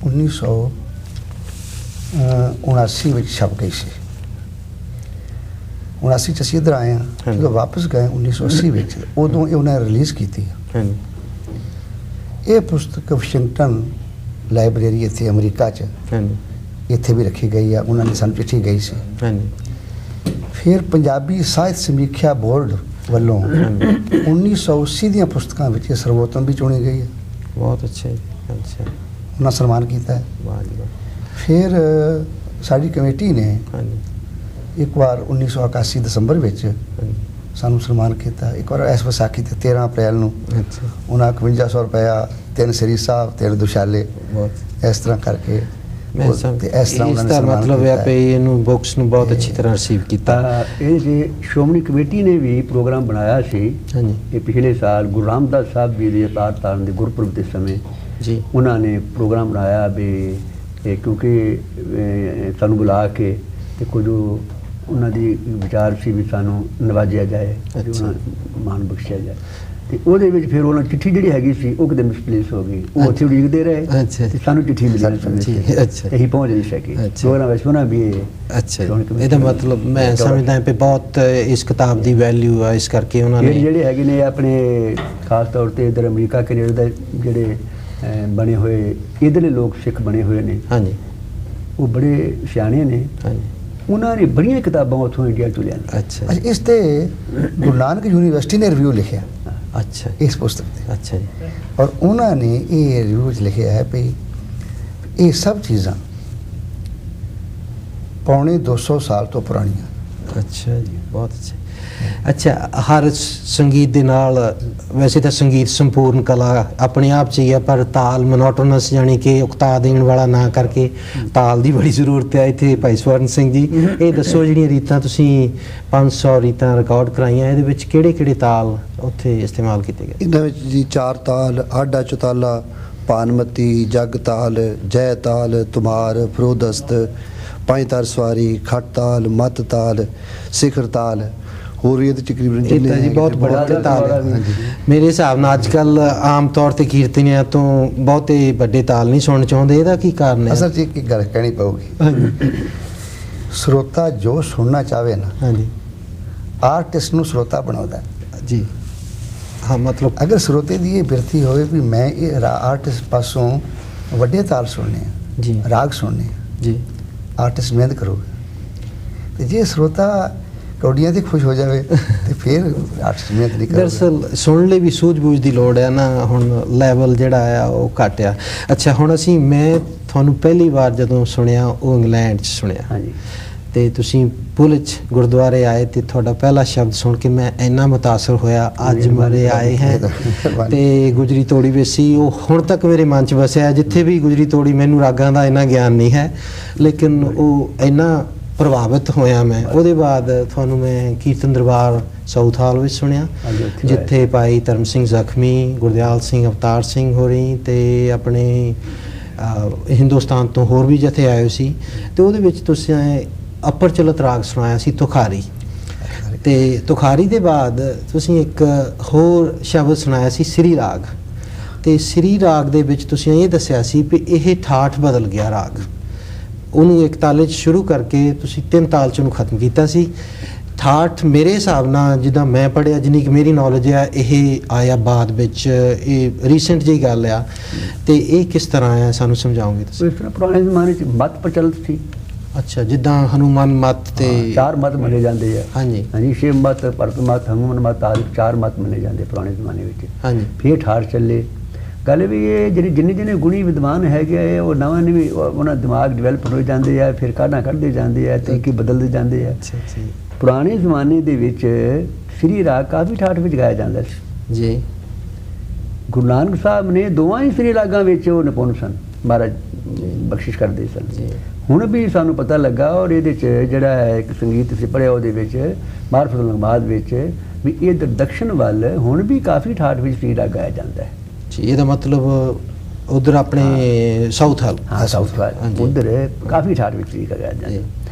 1979 ਵਿੱਚ ਛਪ ਗਈ ਸੀ। 79 ਚ ਅਸੀਂ ਇੱਧਰ ਆਏ ਹਾਂ, ਹਾਂਜੀ। ਜਦੋਂ ਵਾਪਸ ਗਏ 1980 ਵਿੱਚ, ਉਦੋਂ ਇਹ ਉਹਨਾਂ ਨੇ ਰਿਲੀਜ਼ ਕੀਤੀ। ਹਾਂਜੀ। ਇਹ ਪੁਸਤਕ ਵਾਸ਼ਿੰਗਟਨ ਲਾਇਬ੍ਰੇਰੀ ਇੱਥੇ ਅਮਰੀਕਾ 'ਚ ਹਾਂਜੀ। ਇੱਥੇ ਵੀ ਰੱਖੀ ਗਈ ਆ। ਉਹਨਾਂ ਨੇ ਸਾਨੂੰ ਚਿੱਠੀ ਗਈ ਸੀ। ਹਾਂਜੀ। ਫਿਰ ਪੰਜਾਬੀ ਸਾਹਿਤ ਸਮੀਖਿਆ ਬੋਰਡ ਵੱਲੋਂ 1980 ਦੀਆਂ ਪੁਸਤਕਾਂ ਵਿੱਚ ਇਹ ਸਰਵੋਤਮ ਵੀ ਚੁਣੀ ਗਈ ਹੈ। ਬਹੁਤ ਅੱਛਾ ਜੀ। ਅੱਛਾ, ਉਹਨਾਂ ਸਨਮਾਨ ਕੀਤਾ ਹੈ। ਵਾਹ ਜੀ ਵਾਹ। ਫਿਰ ਸਾਡੀ ਕਮੇਟੀ ਨੇ ਹਾਂਜੀ। ਇੱਕ ਵਾਰ 1981 ਦਸੰਬਰ ਵਿੱਚ ਹਾਂਜੀ। ਸਾਨੂੰ ਸਨਮਾਨ ਕੀਤਾ। ਇੱਕ ਵਾਰ ਇਸ ਵਿਸਾਖੀ ਤੇ 13 ਅਪ੍ਰੈਲ ਨੂੰ ਅੱਛਾ, ਉਹਨਾਂ 5100 ਰੁਪਇਆ 3 ਸ੍ਰੀ ਸਾਹਿਬ 3 ਦੁਸ਼ਾਲੇ ਬਹੁਤ। ਇਸ ਤਰ੍ਹਾਂ ਕਰਕੇ ਮੈਂ ਤੇ ਸਮਝ ਇਸ ਤਰ੍ਹਾਂ ਉਹਨਾਂ ਇਸ ਨੇ ਦਾ ਸਨਮਾਨ ਮਤਲਬ ਹੈ ਕੀਤਾ ਕਿ ਇਹਨੂੰ ਬੁੱਕਸ ਨੂੰ ਬਹੁਤ ਅੱਛੀ ਤਰ੍ਹਾਂ ਰਿਸੀਵ ਕੀਤਾ। ਇਹ ਜੇ ਸ਼੍ਰੋਮਣੀ ਕਮੇਟੀ ਨੇ ਵੀ ਪ੍ਰੋਗਰਾਮ ਬਣਾਇਆ ਸੀ ਹਾਂਜੀ ਇਹ ਪਿਛਲੇ ਸਾਲ ਗੁਰੂ ਰਾਮਦਾਸ ਸਾਹਿਬ ਜੀ ਦੇ ਅਵਤਾਰ ਤਾਰਨ ਦੇ ਗੁਰਪੁਰਬ ਦੇ ਸਮੇਂ ਜੀ। ਉਹਨਾਂ ਨੇ ਪ੍ਰੋਗਰਾਮ ਬਣਾਇਆ ਵੀ ਕਿਉਂਕਿ ਸਾਨੂੰ ਬੁਲਾ ਕੇ ਤੇ ਕੁਝ ਉਹਨਾਂ ਦੀ ਵਿਚਾਰ ਸੀ ਵੀ ਸਾਨੂੰ ਨਵਾਜਿਆ ਜਾਏ, ਤੇ ਉਹਨਾਂ ਨੂੰ ਮਾਣ ਬਖਸ਼ਿਆ ਜਾਏ। ਤੇ ਉਹਦੇ ਵਿੱਚ ਫਿਰ ਉਹਨਾਂ ਚਿੱਠੀ ਜਿਹੜੀ ਹੈਗੀ ਸੀ ਉਹ ਕਿਤੇ ਮਿਸਪਲੇਸ ਹੋ ਗਈ। ਉਹ ਉੱਥੇ ਉਡੀਕਦੇ ਰਹੇ ਅੱਛਾ ਤੇ ਸਾਨੂੰ ਚਿੱਠੀ ਮਿਲੀ ਜੀ, ਅੱਛਾ। ਤੇ ਅਸੀਂ ਪਹੁੰਚ ਨਹੀਂ ਸਕੇ। ਅੱਛਾ। ਪ੍ਰੋਗਰਾਮ ਵਿੱਚ ਉਹਨਾਂ ਵੀ ਅੱਛਾ ਜੀ। ਇਹਦਾ ਮਤਲਬ ਮੈਂ ਸਮਝਦਾ ਹਾਂ ਕਿ ਬਹੁਤ ਇਸ ਕਿਤਾਬ ਦੀ ਵੈਲਿਊ ਆ, ਇਸ ਕਰਕੇ ਉਹਨਾਂ ਨੇ ਜਿਹੜੇ ਹੈਗੇ ਨੇ ਆਪਣੇ ਖਾਸ ਤੌਰ ਤੇ ਇਧਰ ਅਮਰੀਕਾ ਕੈਨੇਡਾ ਦੇ ਜਿਹੜੇ ਬਣੇ ਹੋਏ ਇਧਰਲੇ ਲੋਕ ਸਿੱਖ ਬਣੇ ਹੋਏ ਨੇ, ਹਾਂਜੀ। ਉਹ ਬੜੇ ਸਿਆਣੇ ਨੇ। ਹਾਂਜੀ। ਉਹਨਾਂ ਨੇ ਬੜੀਆਂ ਕਿਤਾਬਾਂ ਉੱਥੋਂ ਇੰਡੀਆ ਤੋਂ ਲਿਆਂਦੀਆਂ। ਅੱਛਾ ਅੱਛਾ, ਇਸ ਤੇ ਗੁਰੂ ਨਾਨਕ ਯੂਨੀਵਰਸਿਟੀ ਨੇ ਰਿਵਿਊ ਲਿਖਿਆ ਅੱਛਾ ਇਸ ਪੁਸਤਕ ਤੇ, ਅੱਛਾ ਜੀ ਔਰ ਉਹਨਾਂ ਨੇ ਇਹ ਰਿਵਿਊ 'ਚ ਲਿਖਿਆ ਹੈ ਵੀ ਇਹ ਸਭ ਚੀਜ਼ਾਂ ਪੌਣੇ 200 ਸਾਲ ਤੋਂ ਪੁਰਾਣੀਆਂ। ਅੱਛਾ ਜੀ, ਬਹੁਤ ਅੱਛਾ। ਅੱਛਾ, ਹਰ ਸੰਗੀਤ ਦੇ ਨਾਲ ਵੈਸੇ ਤਾਂ ਸੰਗੀਤ ਸੰਪੂਰਨ ਕਲਾ ਆਪਣੇ ਆਪ 'ਚ ਹੀ ਹੈ, ਪਰ ਤਾਲ ਮੋਨੋਟੋਨਸ ਯਾਨੀ ਕਿ ਉਕਤਾ ਦੇਣ ਵਾਲਾ ਨਾ ਕਰਕੇ ਤਾਲ ਦੀ ਬੜੀ ਜ਼ਰੂਰਤ ਹੈ ਇੱਥੇ। ਭਾਈ ਸਵਰਨ ਸਿੰਘ ਜੀ, ਇਹ ਦੱਸੋ ਜਿਹੜੀਆਂ ਰੀਤਾਂ ਤੁਸੀਂ 500 ਰੀਤਾਂ ਰਿਕਾਰਡ ਕਰਾਈਆਂ, ਇਹਦੇ ਵਿੱਚ ਕਿਹੜੇ ਕਿਹੜੇ ਤਾਲ ਉੱਥੇ ਇਸਤੇਮਾਲ ਕੀਤੇ ਗਏ? ਇਹਨਾਂ ਵਿੱਚ ਜੀ 4 ਤਾਲ, ਆਡਾ ਚੁਤਾਲਾ, ਭਾਨਮਤੀ, ਜਗ ਤਾਲ, ਜੈ ਤਾਲ, ਤੁਮਾਰ, ਫਰੋਦਸਤ, ਪੰਜ ਤਾਰ ਸਵਾਰੀ, ਖੱਟ ਤਾਲ, ਮੱਤ ਤਾਲ, ਸਿਖਰ ਤਾਲ, ਹੋਰ ਵੀ ਇਹਦੇ ਤਕਰੀਬਨ ਇਹ ਤਾਂ ਜੀ ਬਹੁਤ ਬੜਾ ਤਾਲ ਹੈ। ਮੇਰੇ ਹਿਸਾਬ ਨਾਲ ਅੱਜ ਕੱਲ ਆਮ ਤੌਰ ਤੇ ਕੀਰਤਨੀਆਂ ਤੋਂ ਬਹੁਤੇ ਵੱਡੇ ਤਾਲ ਨਹੀਂ ਸੁਣਨ ਚਾਹੁੰਦੇ, ਇਹਦਾ ਕੀ ਕਾਰਨ ਹੈ? ਅਸਲ 'ਚ ਇੱਕ ਗੱਲ ਕਹਿਣੀ ਪਊਗੀ, ਸਰੋਤਾ ਜੋ ਸੁਣਨਾ ਚਾਹਵੇ ਨਾ, ਹਾਂਜੀ ਆਰਟਿਸਟ ਨੂੰ ਸਰੋਤਾ ਬਣਾਉਂਦਾ ਹੈ। ਜੀ ਹਾਂ, ਮਤਲਬ ਅਗਰ ਸਰੋਤੇ ਦੀ ਇਹ ਬਿਰਤੀ ਹੋਵੇ ਵੀ ਮੈਂ ਇਹ ਆਰਟਿਸਟ ਪਾਸੋਂ ਵੱਡੇ ਤਾਲ ਸੁਣਨੇ ਆ, ਜੀ ਰਾਗ ਸੁਣਨੇ ਆ, ਜੀ ਆਰਟਿਸਟ ਮਿਹਨਤ ਕਰੂਗਾ। ਤੇ ਜੇ ਸਰੋਤਾ ਕੌਡੀਆਂ ਤੇ ਖੁਸ਼ ਹੋ ਜਾਵੇ ਤੇ ਫਿਰ ਆਰਟਿਸਟ ਮਿਹਨਤ ਨਹੀਂ ਕਰੂਗਾ। ਦਰਅਸਲ ਸੁਣਨ ਲਈ ਵੀ ਸੂਝ-ਬੂਝ ਦੀ ਲੋੜ ਹੈ ਨਾ, ਹੁਣ ਲੈਵਲ ਜਿਹੜਾ ਆ ਉਹ ਘੱਟ ਆ। ਅੱਛਾ, ਹੁਣ ਮੈਂ ਤੁਹਾਨੂੰ ਪਹਿਲੀ ਵਾਰ ਜਦੋਂ ਸੁਣਿਆ ਉਹ ਇੰਗਲੈਂਡ 'ਚ ਸੁਣਿਆ, ਹਾਂਜੀ, ਤੇ ਤੁਸੀਂ ਪੁਲਚ ਗੁਰਦੁਆਰੇ ਆਏ ਤੇ ਤੁਹਾਡਾ ਪਹਿਲਾ ਸ਼ਬਦ ਸੁਣ ਕੇ ਮੈਂ ਇੰਨਾ ਮੁਤਾਸਰ ਹੋਇਆ, ਅੱਜ ਮਰੇ ਆਏ ਹੈ ਤੇ ਗੁਜਰੀ ਤੋੜੀ ਵੇਸੀ, ਉਹ ਹੁਣ ਤੱਕ ਮੇਰੇ ਮਨ 'ਚ ਵਸਿਆ। ਜਿੱਥੇ ਵੀ ਗੁਜਰੀ ਤੋੜੀ, ਮੈਨੂੰ ਰਾਗਾਂ ਦਾ ਇੰਨਾ ਗਿਆਨ ਨਹੀਂ ਹੈ, ਲੇਕਿਨ ਉਹ ਇੰਨਾ ਪ੍ਰਭਾਵਿਤ ਹੋਇਆ ਮੈਂ। ਉਹਦੇ ਬਾਅਦ ਤੁਹਾਨੂੰ ਮੈਂ ਕੀਰਤਨ ਦਰਬਾਰ ਸਾਊਥ ਹਾਲ ਵਿੱਚ ਸੁਣਿਆ, ਹਾਂਜੀ, ਉੱਥੇ ਜਿੱਥੇ ਭਾਈ ਧਰਮ ਸਿੰਘ ਜ਼ਖਮੀ, ਗੁਰਦਿਆਲ ਸਿੰਘ, ਅਵਤਾਰ ਸਿੰਘ ਹੋਰੀ ਤੇ ਆਪਣੇ ਹਿੰਦੁਸਤਾਨ ਤੋਂ ਹੋਰ ਵੀ ਜਥੇ ਆਏ ਸੀ, ਤੇ ਉਹਦੇ ਵਿੱਚ ਤੁਸੀਂ ਅਪਰ ਚਲਤ ਰਾਗ ਸੁਣਾਇਆ ਸੀ, ਤੁਖਾਰੀ। ਤੇ ਤੁਖਾਰੀ ਦੇ ਬਾਅਦ ਤੁਸੀਂ ਇੱਕ ਹੋਰ ਸ਼ਬਦ ਸੁਣਾਇਆ ਸੀ, ਸ੍ਰੀ ਰਾਗ। ਤੇ ਸ੍ਰੀ ਰਾਗ ਦੇ ਵਿੱਚ ਤੁਸੀਂ ਇਹ ਦੱਸਿਆ ਸੀ ਵੀ ਇਹ ਠਾਠ ਬਦਲ ਗਿਆ ਰਾਗ, ਉਹਨੂੰ ਇੱਕ ਤਾਲੇ 'ਚ ਸ਼ੁਰੂ ਕਰਕੇ ਤੁਸੀਂ 3 ਤਾਲ 'ਚ ਉਹਨੂੰ ਖਤਮ ਕੀਤਾ ਸੀ। ਠਾਠ ਮੇਰੇ ਹਿਸਾਬ ਨਾਲ ਜਿੱਦਾਂ ਮੈਂ ਪੜ੍ਹਿਆ, ਜਿੰਨੀ ਕਿ ਮੇਰੀ ਨੌਲੇਜ ਹੈ, ਇਹ ਆਇਆ ਬਾਅਦ ਵਿੱਚ, ਇਹ ਰੀਸੈਂਟ ਜਿਹੀ ਗੱਲ ਆ, ਤੇ ਇਹ ਕਿਸ ਤਰ੍ਹਾਂ ਆ ਸਾਨੂੰ ਸਮਝਾਓਗੇ ਤੁਸੀਂ? ਇਸ ਤਰ੍ਹਾਂ ਪੁਰਾਣੇ ਜ਼ਮਾਨੇ 'ਚ ਮਤ ਪ੍ਰਚਲਿਤ ਸੀ। ਅੱਛਾ, ਜਿੱਦਾਂ ਹਨੂਮਾਨ ਮਤ ਤੇ 4 ਮਤ ਮੰਨੇ ਜਾਂਦੇ ਆ। ਹਾਂਜੀ ਹਾਂਜੀ, ਸ਼ਿਵ ਮਤ, ਭਰਤ ਮਤ, ਹਨੂਮਨ ਮਤ ਆਦਿ 4 ਮਤ ਮੰਨੇ ਜਾਂਦੇ ਪੁਰਾਣੇ ਜ਼ਮਾਨੇ ਵਿੱਚ। ਹਾਂਜੀ ਫਿਰ ਠਾਠ ਚੱਲੇ। ਗੱਲ ਵੀ ਇਹ ਜਿਹੜੀ ਜਿੰਨੇ ਗੁਣੀ ਵਿਦਵਾਨ ਹੈਗੇ ਆ, ਉਹ ਨਵਾਂ ਵੀ ਉਹਨਾਂ ਦਿਮਾਗ ਡਿਵੈਲਪ ਹੋ ਜਾਂਦੇ ਆ, ਫਿਰ ਕਾਢਾਂ ਕੱਢਦੇ ਜਾਂਦੇ ਆ, ਤਰੀਕੇ ਬਦਲਦੇ ਜਾਂਦੇ ਆ। ਅੱਛਾ ਜੀ ਪੁਰਾਣੇ ਜ਼ਮਾਨੇ ਦੇ ਵਿੱਚ ਸ੍ਰੀ ਰਾਗ ਕਾਫੀ ਠਾਠ ਵਿੱਚ ਗਾਇਆ ਜਾਂਦਾ ਸੀ ਜੀ। ਗੁਰੂ ਨਾਨਕ ਸਾਹਿਬ ਨੇ ਦੋਵਾਂ ਹੀ ਸ੍ਰੀ ਰਾਗਾਂ ਵਿੱਚ ਉਹ ਨਿਪੁੰਨ ਸਨ, ਮਹਾਰਾਜ ਬਖਸ਼ਿਸ਼ ਕਰਦੇ ਸਨ ਜੀ। ਹੁਣ ਵੀ ਸਾਨੂੰ ਪਤਾ ਲੱਗਾ, ਔਰ ਇਹਦੇ 'ਚ ਜਿਹੜਾ ਹੈ ਇੱਕ ਸੰਗੀਤ ਅਸੀਂ ਪੜ੍ਹਿਆ ਉਹਦੇ ਵਿੱਚ ਮਾਰਫਤ ਲੰਗਮਾਦ ਵਿੱਚ ਵੀ ਇਹ ਦਕਸ਼ਣ ਵੱਲ ਹੁਣ ਵੀ ਕਾਫੀ ਠਾਠ ਵਿੱਚ ਸ੍ਰੀ ਰਾਗ ਗਾਇਆ ਜਾਂਦਾ ਹੈ ਜੀ। ਇਹਦਾ ਮਤਲਬ ਉਧਰ ਆਪਣੇ ਸਾਊਥ ਹਾਲ, ਹਾਂ, ਸਾਊਥ ਵੱਲ ਹਾਂਜੀ। ਉਧਰ ਕਾਫੀ ਠਾਠ ਵਿੱਚ ਸ੍ਰੀ ਰਾਗ ਗਾਇਆ ਜਾਂਦਾ ਜੀ।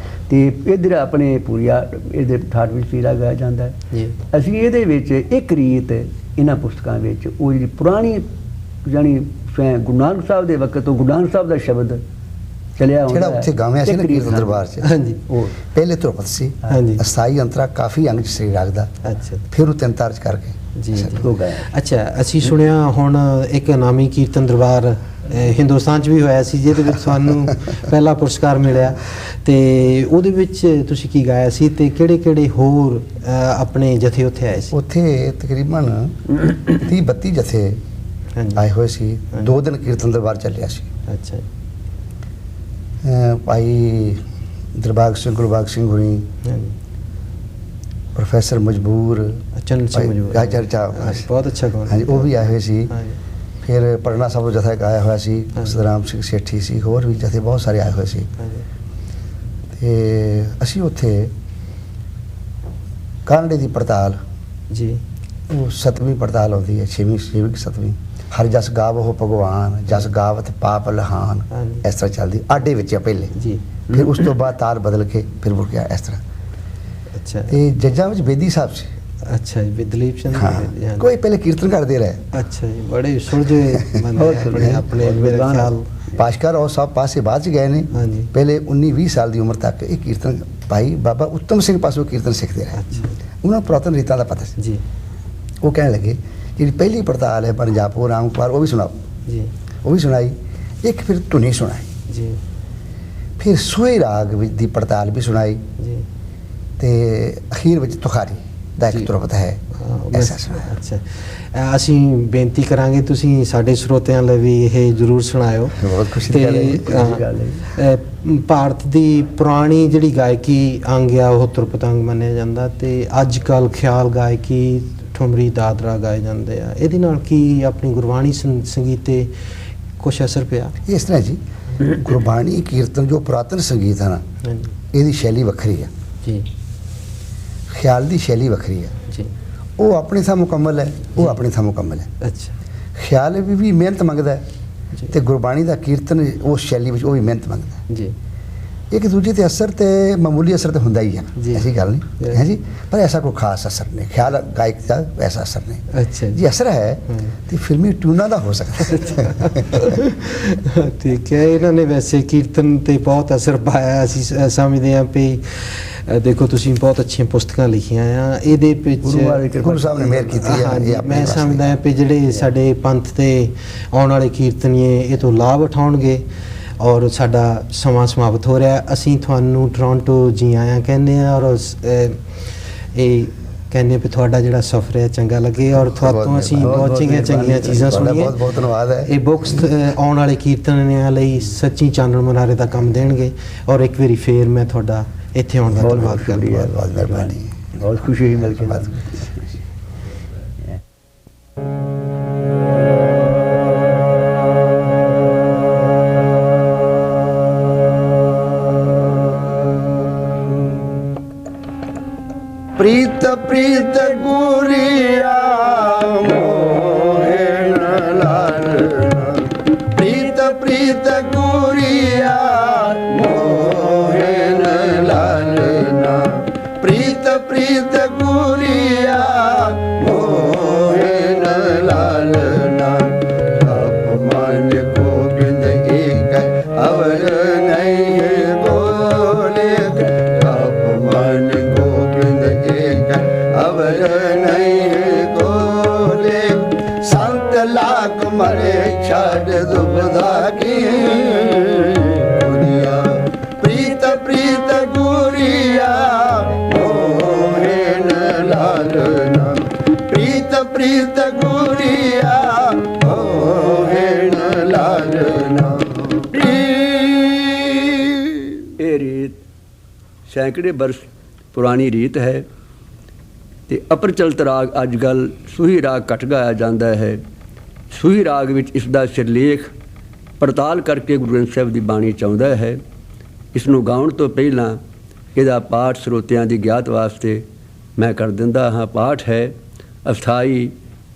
ਤੇ ਇੱਧਰ ਆਪਣੇ ਪੂਰੀਆ ਇਹਦੇ ਠਾਠ ਵਿੱਚ ਸ੍ਰੀ ਰਾਗ ਗਾਇਆ ਜਾਂਦਾ ਹੈ। ਜੀ ਅਸੀਂ ਇਹਦੇ ਵਿੱਚ ਇੱਕ ਰੀਤ ਇਹਨਾਂ ਪੁਸਤਕਾਂ ਵਿੱਚ ਉਹ ਜਿਹੜੀ ਪੁਰਾਣੀ ਜਾਣੀ ਗੁਰੂ ਨਾਨਕ ਸਾਹਿਬ ਦੇ ਵਕਤ ਤੋਂ ਗੁਰੂ ਨਾਨਕ ਸਾਹਿਬ ਦਾ ਸ਼ਬਦ ਚਲਿਆ ਜਿਹੜਾ ਉੱਥੇ ਗਾਵਿਆ ਸੀ ਨਾ ਕੀਰਤਨ ਦਰਬਾਰ 'ਚ, ਹਾਂਜੀ ਉਹ ਪਹਿਲੇ ਧਰੁਪਦ ਸੀ, ਹਾਂਜੀ। ਅਸਥਾਈ ਅੰਤਰਾ ਕਾਫੀ ਅੰਗ 'ਚ ਸ੍ਰੀ ਰਾਗ ਦਾ, ਅੱਛਾ ਫਿਰ ਉਹ 3 ਤਾਰ 'ਚ ਕਰਕੇ ਜੀ ਜੀ। ਉਹ ਗਾਇਆ। ਅੱਛਾ, ਅਸੀਂ ਸੁਣਿਆ ਹੁਣ ਇੱਕ ਨਾਮੀ ਕੀਰਤਨ ਦਰਬਾਰ ਹਿੰਦੁਸਤਾਨ 'ਚ ਵੀ ਹੋਇਆ ਸੀ, ਜਿਹਦੇ ਵਿੱਚ ਤੁਹਾਨੂੰ ਪਹਿਲਾ ਪੁਰਸਕਾਰ ਮਿਲਿਆ, ਤੇ ਉਹਦੇ ਵਿੱਚ ਤੁਸੀਂ ਕੀ ਗਾਇਆ ਸੀ ਤੇ ਕਿਹੜੇ ਕਿਹੜੇ ਹੋਰ ਆਪਣੇ ਜਥੇ ਉੱਥੇ ਆਏ ਸੀ? ਉੱਥੇ ਤਕਰੀਬਨ 30-32 ਜਥੇ ਹਾਂਜੀ ਆਏ ਹੋਏ ਸੀ। 2 ਦਿਨ ਕੀਰਤਨ ਦਰਬਾਰ ਚੱਲਿਆ ਸੀ। ਅੱਛਾ ਭਾਈ ਦਿਲਬਾਗ ਸਿੰਘ, ਗੁਰਬਾਗ ਸਿੰਘ ਹੋਰੀ, ਹਾਂਜੀ, ਪ੍ਰੋਫੈਸਰ ਮਜਬੂਰ, ਚੰਨ ਸਿੰਘ ਮਜਬੂਰ, ਗਾਜਰ ਚਾ, ਬਹੁਤ ਅੱਛਾ ਗਾਉਣ। ਹਾਂਜੀ, ਉਹ ਵੀ ਆਏ ਹੋਏ ਸੀ। ਹਾਂਜੀ ਫਿਰ ਪਟਨਾ ਸਾਹਿਬ ਤੋਂ ਜਥਾ ਇੱਕ ਆਇਆ ਹੋਇਆ ਸੀ, ਸਤਨਾਮ ਸਿੰਘ ਸੇਠੀ ਸੀ, ਹੋਰ ਵੀ ਜਥੇ ਬਹੁਤ ਸਾਰੇ ਆਏ ਹੋਏ ਸੀ। ਹਾਂਜੀ ਤੇ ਅਸੀਂ ਉੱਥੇ ਕਾਂਡੇ ਦੀ ਪੜਤਾਲ, ਜੀ ਉਹ 7ਵੀਂ ਪੜਤਾਲ ਆਉਂਦੀ ਹੈ, 6ਵੀਂ 7ਵੀਂ, ਹਰ ਜਸ ਗਾਵੋ ਭਗਵਾਨ, ਜਸ ਗਾਵਤ ਪਾਪ ਲਹਾਨ, ਹਾਂਜੀ। ਇਸ ਤਰ੍ਹਾਂ ਚੱਲਦੀ ਆਡੇ ਵਿੱਚ ਆ ਪਹਿਲੇ, ਜੀ। ਫਿਰ ਉਸ ਤੋਂ ਬਾਅਦ ਤਾਲ ਬਦਲ ਕੇ ਫਿਰ ਮੁੜ ਗਿਆ ਇਸ ਤਰ੍ਹਾਂ। ਅੱਛਾ ਤੇ ਜੱਜਾਂ ਵਿੱਚ ਬੇਦੀ ਸਾਹਿਬ ਸੀ। ਅੱਛਾ ਜੀ, ਵਿਦਲੀਪ ਚੰਦ ਹਾਂ, ਜੀ, ਹਾਂਜੀ। ਕੋਈ ਪਹਿਲੇ ਕੀਰਤਨ ਕਰਦੇ ਰਹੇ। ਅੱਛਾ ਜੀ, ਬੜੇ ਸੁਲਝੇ ਬੰਦੇ ਆਪਣੇ ਆਪਣੇ ਮੇਰੇ ਵਿਦਵਾਨ। ਖਿਆਲ। ਪਾਸ਼ਕਰ ਔਰ ਸਾਹਿਬ ਪਾਸੇ ਬਾਅਦ ਚ ਗਏ ਨੇ। ਹਾਂਜੀ। ਪਹਿਲੇ 19-20 ਸਾਲ ਦੀ ਉਮਰ ਤੱਕ ਇਹ ਕੀਰਤਨ ਭਾਈ ਬਾਬਾ ਉੱਤਮ ਸਿੰਘ ਪਾਸੋਂ ਕੀਰਤਨ ਸਿੱਖਦੇ ਰਹੇ। ਅੱਛਾ ਉਹਨਾਂ ਨੂੰ ਪੁਰਾਤਨ ਰੀਤਾਂ ਦਾ ਪਤਾ ਸੀ। ਜੀ ਉਹ ਕਹਿਣ ਲੱਗੇ ਜਿਹੜੀ ਪਹਿਲੀ ਪੜਤਾਲ ਹੈ ਪੰਜਾਬੋ ਰਾਮ ਕੁਮਾਰ, ਉਹ ਵੀ ਸੁਣਾਓ। ਜੀ ਉਹ ਵੀ ਸੁਣਾਈ। ਇੱਕ ਫਿਰ ਧੁਨੀ ਸੁਣਾਈ। ਜੀ ਫਿਰ ਸੋਹੀ ਰਾਗ ਵਿੱਚ ਦੀ ਪੜਤਾਲ ਵੀ ਸੁਣਾਈ ਜੀ ਤੇ ਅਖੀਰ ਵਿੱਚ ਤੁਖਾਰੀ ਦਾ ਇੱਕ ਜੀ। ਤੁਰਪਤ ਹੈ ਐਸਾ ਸੁਣਾਇਆ। ਅੱਛਾ ਅਸੀਂ ਬੇਨਤੀ ਕਰਾਂਗੇ ਤੁਸੀਂ ਸਾਡੇ ਸਰੋਤਿਆਂ ਲਈ ਵੀ ਇਹ ਜ਼ਰੂਰ ਸੁਣਾਇਓ। ਬਹੁਤ ਖੁਸ਼ੀ ਦੀ ਗੱਲ ਹੈ ਜੀ। ਖੁਸ਼ੀ ਦੀ ਗੱਲ ਹੈ। ਭਾਰਤ ਦੀ ਪੁਰਾਣੀ ਜਿਹੜੀ ਗਾਇਕੀ ਅੰਗ ਆ ਉਹ ਤੁਰਪਤ ਅੰਗ ਮੰਨਿਆ ਜਾਂਦਾ ਤੇ ਅੱਜ ਕੱਲ ਖਿਆਲ ਗਾਇਕੀ ਠੁਮਰੀ ਦਾਦਰਾ ਗਾਏ ਜਾਂਦੇ ਆ। ਇਹਦੇ ਨਾਲ ਕੀ ਆਪਣੀ ਗੁਰਬਾਣੀ ਸੰਗੀਤ ਤੇ ਕੁਛ ਅਸਰ ਪਿਆ? ਇਸ ਤਰ੍ਹਾਂ ਜੀ ਗੁਰਬਾਣੀ ਕੀਰਤਨ ਜੋ ਪੁਰਾਤਨ ਸੰਗੀਤ ਹੈ ਨਾ ਹਾਂਜੀ ਇਹਦੀ ਸ਼ੈਲੀ ਵੱਖਰੀ ਹੈ, ਜੀ ਖਿਆਲ ਦੀ ਸ਼ੈਲੀ ਵੱਖਰੀ ਹੈ। ਜੀ ਉਹ ਆਪਣੇ ਥਾਂ ਮੁਕੰਮਲ ਹੈ, ਉਹ ਆਪਣੇ ਥਾਂ ਮੁਕੰਮਲ ਹੈ। ਅੱਛਾ ਖਿਆਲ ਵੀ ਮਿਹਨਤ ਮੰਗਦਾ ਹੈ ਜੀ ਤੇ ਗੁਰਬਾਣੀ ਦਾ ਕੀਰਤਨ ਉਸ ਸ਼ੈਲੀ ਵਿੱਚ ਉਹ ਵੀ ਮਿਹਨਤ ਮੰਗਦਾ ਹੈ। ਜੀ ਇੱਕ ਦੂਜੇ ਤੇ ਅਸਰ ਤੇ ਮਾਮੂਲੀ ਅਸਰ ਤੇ ਹੁੰਦਾ ਹੀ ਹੈ, ਜੀ। ਐਸੀ ਗੱਲ ਨਹੀਂ ਹੈ ਜੀ, ਪਰ ਐਸਾ ਕੋਈ ਖਾਸ ਅਸਰ ਨਹੀਂ। ਖਿਆਲ ਗਾਇਕ ਦਾ ਐਸਾ ਅਸਰ ਨਹੀਂ। ਅੱਛਾ ਜੀ ਅਸਰ ਹੈ ਤੇ ਫਿਲਮੀ ਟਿਊਨਾਂ ਦਾ ਹੋ ਸਕਦਾ ਹੈ। ਠੀਕ ਹੈ। ਇਹਨਾਂ ਨੇ ਵੈਸੇ ਕੀਰਤਨ ਤੇ ਬਹੁਤ ਅਸਰ ਪਾਇਆ। ਅਸੀਂ ਸਮਝਦੇ ਹਾਂ ਵੀ ਦੇਖੋ ਤੁਸੀਂ ਬਹੁਤ ਅੱਛੀਆਂ ਪੁਸਤਕਾਂ ਲਿਖੀਆਂ ਆ ਇਹਦੇ ਵਿੱਚ। ਗੁਰੂ ਸਾਹਿਬ ਨੇ ਮਿਹਰ ਕੀਤੀ ਹੈ। ਹਾਂਜੀ, ਇਹ ਆਪਣੇ ਮੈਂ ਵਾਸਤੇ। ਸਮਝਦਾ ਹਾਂ ਵੀ ਜਿਹੜੇ ਸਾਡੇ ਪੰਥ ਤੇ ਆਉਣ ਵਾਲੇ ਕੀਰਤਨੀਏ ਇਹ ਤੋਂ ਲਾਭ ਉਠਾਉਣਗੇ ਔਰ ਸਾਡਾ ਸਮਾਂ ਸਮਾਪਤ ਹੋ ਰਿਹਾ। ਅਸੀਂ ਤੁਹਾਨੂੰ ਟੋਰਾਂਟੋ ਜੀ ਆਇਆਂ ਕਹਿੰਦੇ ਆ ਔਰ ਇਹ ਕਹਿੰਦੇ ਵੀ ਤੁਹਾਡਾ ਜਿਹੜਾ ਸਫ਼ਰ ਹੈ ਚੰਗਾ ਲੱਗੇ ਔਰ ਤੁਹਾਤੋਂ ਅਸੀਂ ਬਹੁਤ ਚੰਗੀਆਂ ਚੀਜ਼ਾਂ ਸੁਣੀਏ। ਬਹੁਤ ਬਹੁਤ ਧੰਨਵਾਦ ਹੈ। ਇਹ ਬੁੱਕਸ ਆਉਣ ਵਾਲੇ ਕੀਰਤਨੀਆਂ ਲਈ ਸੱਚੀ ਚਾਨਣ ਮੁਨਾਰੇ ਦਾ ਕੰਮ ਦੇਣਗੇ ਔਰ ਇੱਕ ਵਾਰੀ ਫੇਰ ਮੈਂ ਤੁਹਾਡਾ ਇੱਥੇ ਆਉਣ ਦਾ ਬਹੁਤ ਧੰਨਵਾਦ ਸ਼ੁਕਰੀਆ, ਕਰਦਾ। ਬਹੁਤ ਮਿਹਰਬਾਨੀ। ਬਹੁਤ ਖੁਸ਼ੀ ਹੋਈ ਮਿਲ ਕੇ। ਬਹੁਤ ਪ੍ਰੀਤ ਪ੍ਰੀਤ ਗੁਰੀਆ ਮੋਹੇ ਨ ਲਾਲਨਾ, ਪ੍ਰੀਤ ਪ੍ਰੀਤ ਗੁਰੀਆ ਮੋਹੇ ਨ ਲਾਲਨਾ, ਪ੍ਰੀਤ ਪ੍ਰੀਤ ਗੁਰੀਆ ਮੋਹੇ ਨ ਲਾਲਨਾ, ਆਪ ਮਨ ਗੋਬਿੰਦ ਏਕ ਅਵਰ ਨਹੀਂ ਬੋਲੇ, ਆਪ ਮਨ ਗੋਬਿੰਦ ਏਕ ਅਵਰ ਨਹੀਂ ਬੋਲੇ, ਸੰਤ ਲਾਖ ਮਰੇ ਛੱਡ ਦੁਬਦਾ ਕੀ ਗੁਰੀਆ, ਪ੍ਰੀਤ ਪ੍ਰੀਤ ਗੁਰੀਆ ਮੋਹੇ ਨ ਲਾਲਨਾ, ਪ੍ਰੀਤ ਪ੍ਰੀਤ ਗੁਰੀਆ ਮੋਹੇ ਨ ਲਾਲਨਾ। ਇਹ ਰੀਤ ਸੈਂਕੜੇ ਬਰਸ ਪੁਰਾਣੀ ਰੀਤ ਹੈ ਤੇ ਅਪਰਚਲਿਤ ਰਾਗ ਅੱਜ ਕੱਲ੍ਹ ਸੂਹੀ ਰਾਗ ਘੱਟ ਗਾਇਆ ਜਾਂਦਾ ਹੈ। ਸੂਹੀ ਰਾਗ ਵਿੱਚ ਇਸ ਦਾ ਸਿਰਲੇਖ ਪੜਤਾਲ ਕਰਕੇ ਗੁਰੂ ਗ੍ਰੰਥ ਸਾਹਿਬ ਦੀ ਬਾਣੀ ਚਾਹੁੰਦਾ ਹੈ। ਇਸ ਨੂੰ ਗਾਉਣ ਤੋਂ ਪਹਿਲਾਂ ਇਹਦਾ ਪਾਠ ਸਰੋਤਿਆਂ ਦੀ ਗਿਆਤ ਵਾਸਤੇ ਮੈਂ ਕਰ ਦਿੰਦਾ ਹਾਂ। ਪਾਠ ਹੈ ਅਸਥਾਈ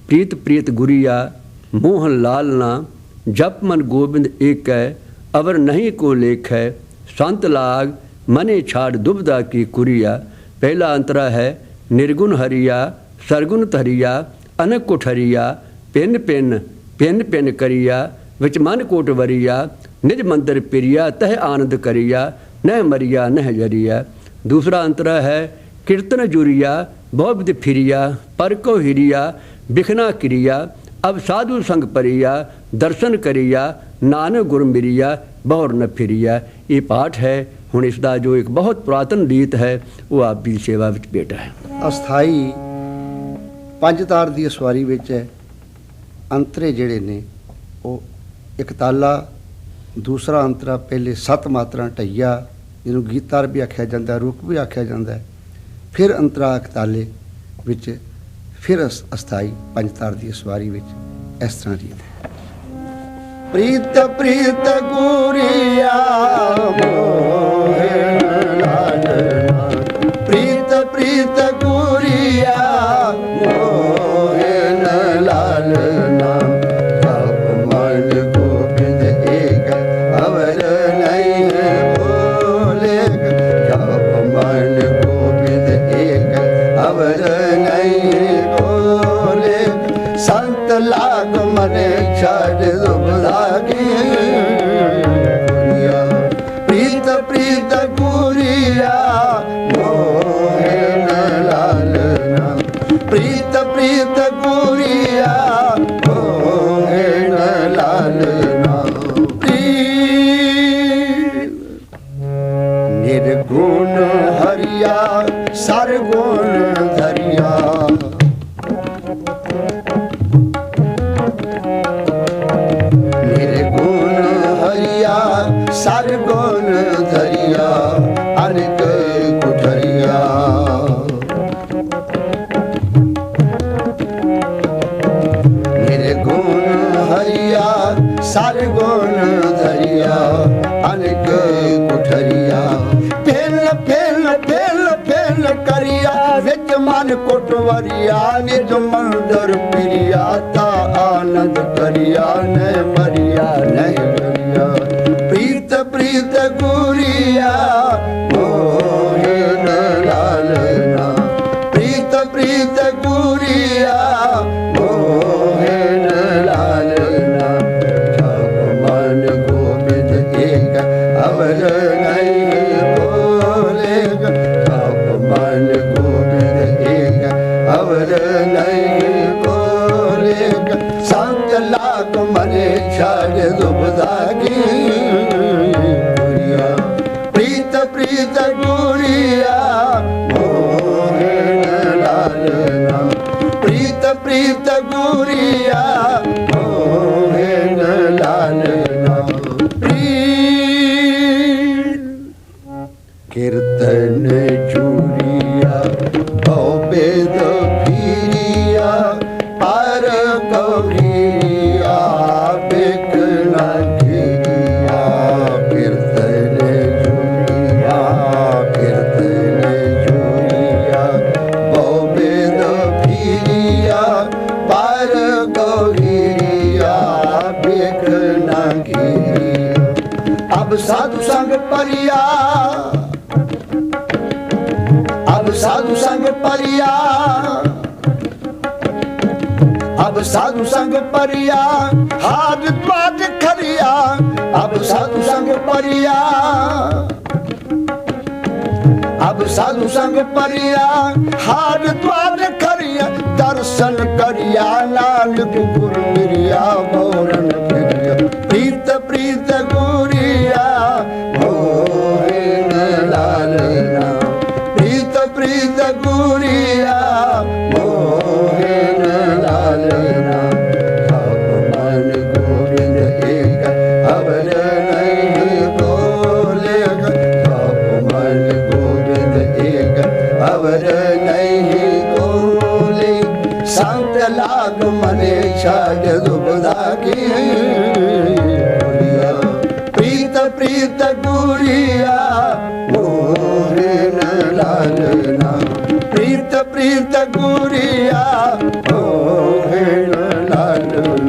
ਪ੍ਰੀਤ ਪ੍ਰੀਤ ਗੁਰੀਆ ਮੋਹਨ ਲਾਲਨਾ, ਜਪ ਮਨ ਗੋਬਿੰਦ ਏਕੈ ਅਵਰ ਨਹੀਂ ਕੋ ਲੇਖੈ, ਸੰਤ ਲਾਗ ਮਨੇ ਛਾੜ ਦੁਬਦਾ ਕੀ ਕੁਰੀਆ। ਪਹਿਲਾ ਅੰਤਰਾ ਹੈ ਨਿਰਗੁਣ ਹਰੀਆ ਸਰਗੁਣ ਧਰੀਆ, ਅਨਕ ਕੁਠਰੀਆ ਪਿੰਨ ਪਿੰਨ ਪਿੰਨ ਪਿੰਨ ਕਰੀਆ, ਵਿੱਚ ਮਨ ਕੋਟ ਵਰੀਆ, ਨਿਜ ਮੰਦਰ ਪਿਰੀਆ ਤਹ ਆਨੰਦ ਕਰੀਆ, ਨਹਿ ਮਰੀਆ ਨਹਿ ਜਰੀਆ। ਦੂਸਰਾ ਅੰਤਰਾ ਹੈ ਕੀਰਤਨ ਜੁਰੀਆ ਬਹੁ ਫਿਰੀਆ, ਪਰ ਕੋ ਹਿਰੀਆ ਬਿਖਨਾ ਕਿਰੀਆ, ਅਬ ਸਾਧੂ ਸੰਗ ਪਰੀਆ, ਦਰਸ਼ਨ ਕਰੀਆ ਨਾਨਕ ਗੁਰ ਮਿਰੀਆ, ਬਹੁਰ ਨ ਫਿਰੀਆ। ਇਹ ਪਾਠ ਹੈ। ਹੁਣ ਇਸ ਦਾ ਜੋ ਇੱਕ ਬਹੁਤ ਪੁਰਾਤਨ ਰੀਤ ਹੈ ਉਹ ਆਪ ਦੀ ਸੇਵਾ ਵਿੱਚ ਭੇਟ ਹੈ। ਅਸਥਾਈ ਪੰਜ ਤਾਰ ਦੀ ਸਵਾਰੀ ਵਿੱਚ ਹੈ। ਅੰਤਰੇ ਜਿਹੜੇ ਨੇ ਉਹ ਇੱਕ ਤਾਲਾ, ਦੂਸਰਾ ਅੰਤਰਾ ਪਹਿਲੇ 7 ਮਾਤਰਾ ਢਈਆ ਜਿਹਨੂੰ ਗੀਤਾਰ ਵੀ ਆਖਿਆ ਜਾਂਦਾ, ਰੂਪ ਵੀ ਆਖਿਆ ਜਾਂਦਾ, ਫਿਰ ਅੰਤਰਾ ਇੱਕ ਤਾਲੇ ਵਿੱਚ, ਫਿਰ ਅਸਥਾਈ ਪੰਜ ਤਾਰ ਦੀ ਸਵਾਰੀ ਵਿੱਚ ਇਸ ਤਰ੍ਹਾਂ ਰੀਤ ਹੈ। ਪ੍ਰੀਤ ਪ੍ਰੀਤ ਗੁਰੀਆ ਮੋਹੇ ਨ ਲਾਲਨਾ, ਪ੍ਰੀਤ ਪ੍ਰੀਤ ਗੁਰੀਆ ਮੋਹੇ ਨ ਲਾਲਨਾ, ਜਪ ਮਨ ਗੋਬਿੰਦ ਏਕ ਅਵਰ ਨਹੀਂ ਬੋਲੇ, ਜਪ ਮਨ ਗੋਬਿੰਦ ਏਕ ਅਵਰ ਨਹੀਂ ਬੋਲੇ, ਸੰਤ ਲਾਗ ਮਨੇ ਛੱਡ ਦੁਬਦਾ ਕੀ ਗੁਰੀਆ, ਪ੍ਰੀਤ ਪ੍ਰੀਤ ਗੁਰੀਆ ਮੋਹੇ ਨ ਲਾਲਨਾ, ਪ੍ਰੀਤ ਪ੍ਰੀਤ ਗੁਰੀਆ ਮੋਹੇ ਨ ਲਾਲਨਾ। निर्गुण हरिया सरगुण धरिया अनेक कुठरिया। निर्गुण हरिया सरगुण धरिया अनेक कुठरिया। फेल फेल फेल फेल करिया विच मन कोटवरिया निज मंदर प्रिया ता आनंद करिया न मरिया नहीं मरिया। प्रीत प्रीत गुरिया मोहन लालना। प्रीत प्रीत गुरिया मोहन लालना। मन गोविंद एक अवर नहीं बोलेगा। मन गोविंद एक अवर नहीं बोलेगा। संत लाख मने छाड़ दुबदागी गुरिया। प्रीत प्रीत गुरिया मोहन लालना। प्रीत प्रीत गुरिया मोहन लालना। कीर्तन चूरिया बेद फिरिया पर गौरिया बेकना गिरिया। कीर्तन चूरिया कीर्तन चूरिया बेद फिरिया पर गौरिया बेकना गिरिया। अब साधु संग परिया अब साधु संग परिया। अब साधु संग परिया हाथ द्वार खरिया। अब साधु संग परिया अब साधु संग परिया हाथ द्वार खरिया। दर्शन करिया नानक गुरु मिरिया मोरन फिरिया। प्रीत प्रीत गुरिया मोहन लालना। प्रीत प्रीत गुरिया मोहन लालना। मन गोविंद एक अवर नहीं बोलेगा। मन गोविंद एक अवर नहीं बोले। संत लाग मने छाड़ दुबदागी गुरिया। प्रीत प्रीत गुरिया मोहन लालना। प्रीत प्रीत गुरिया मोहन लालना।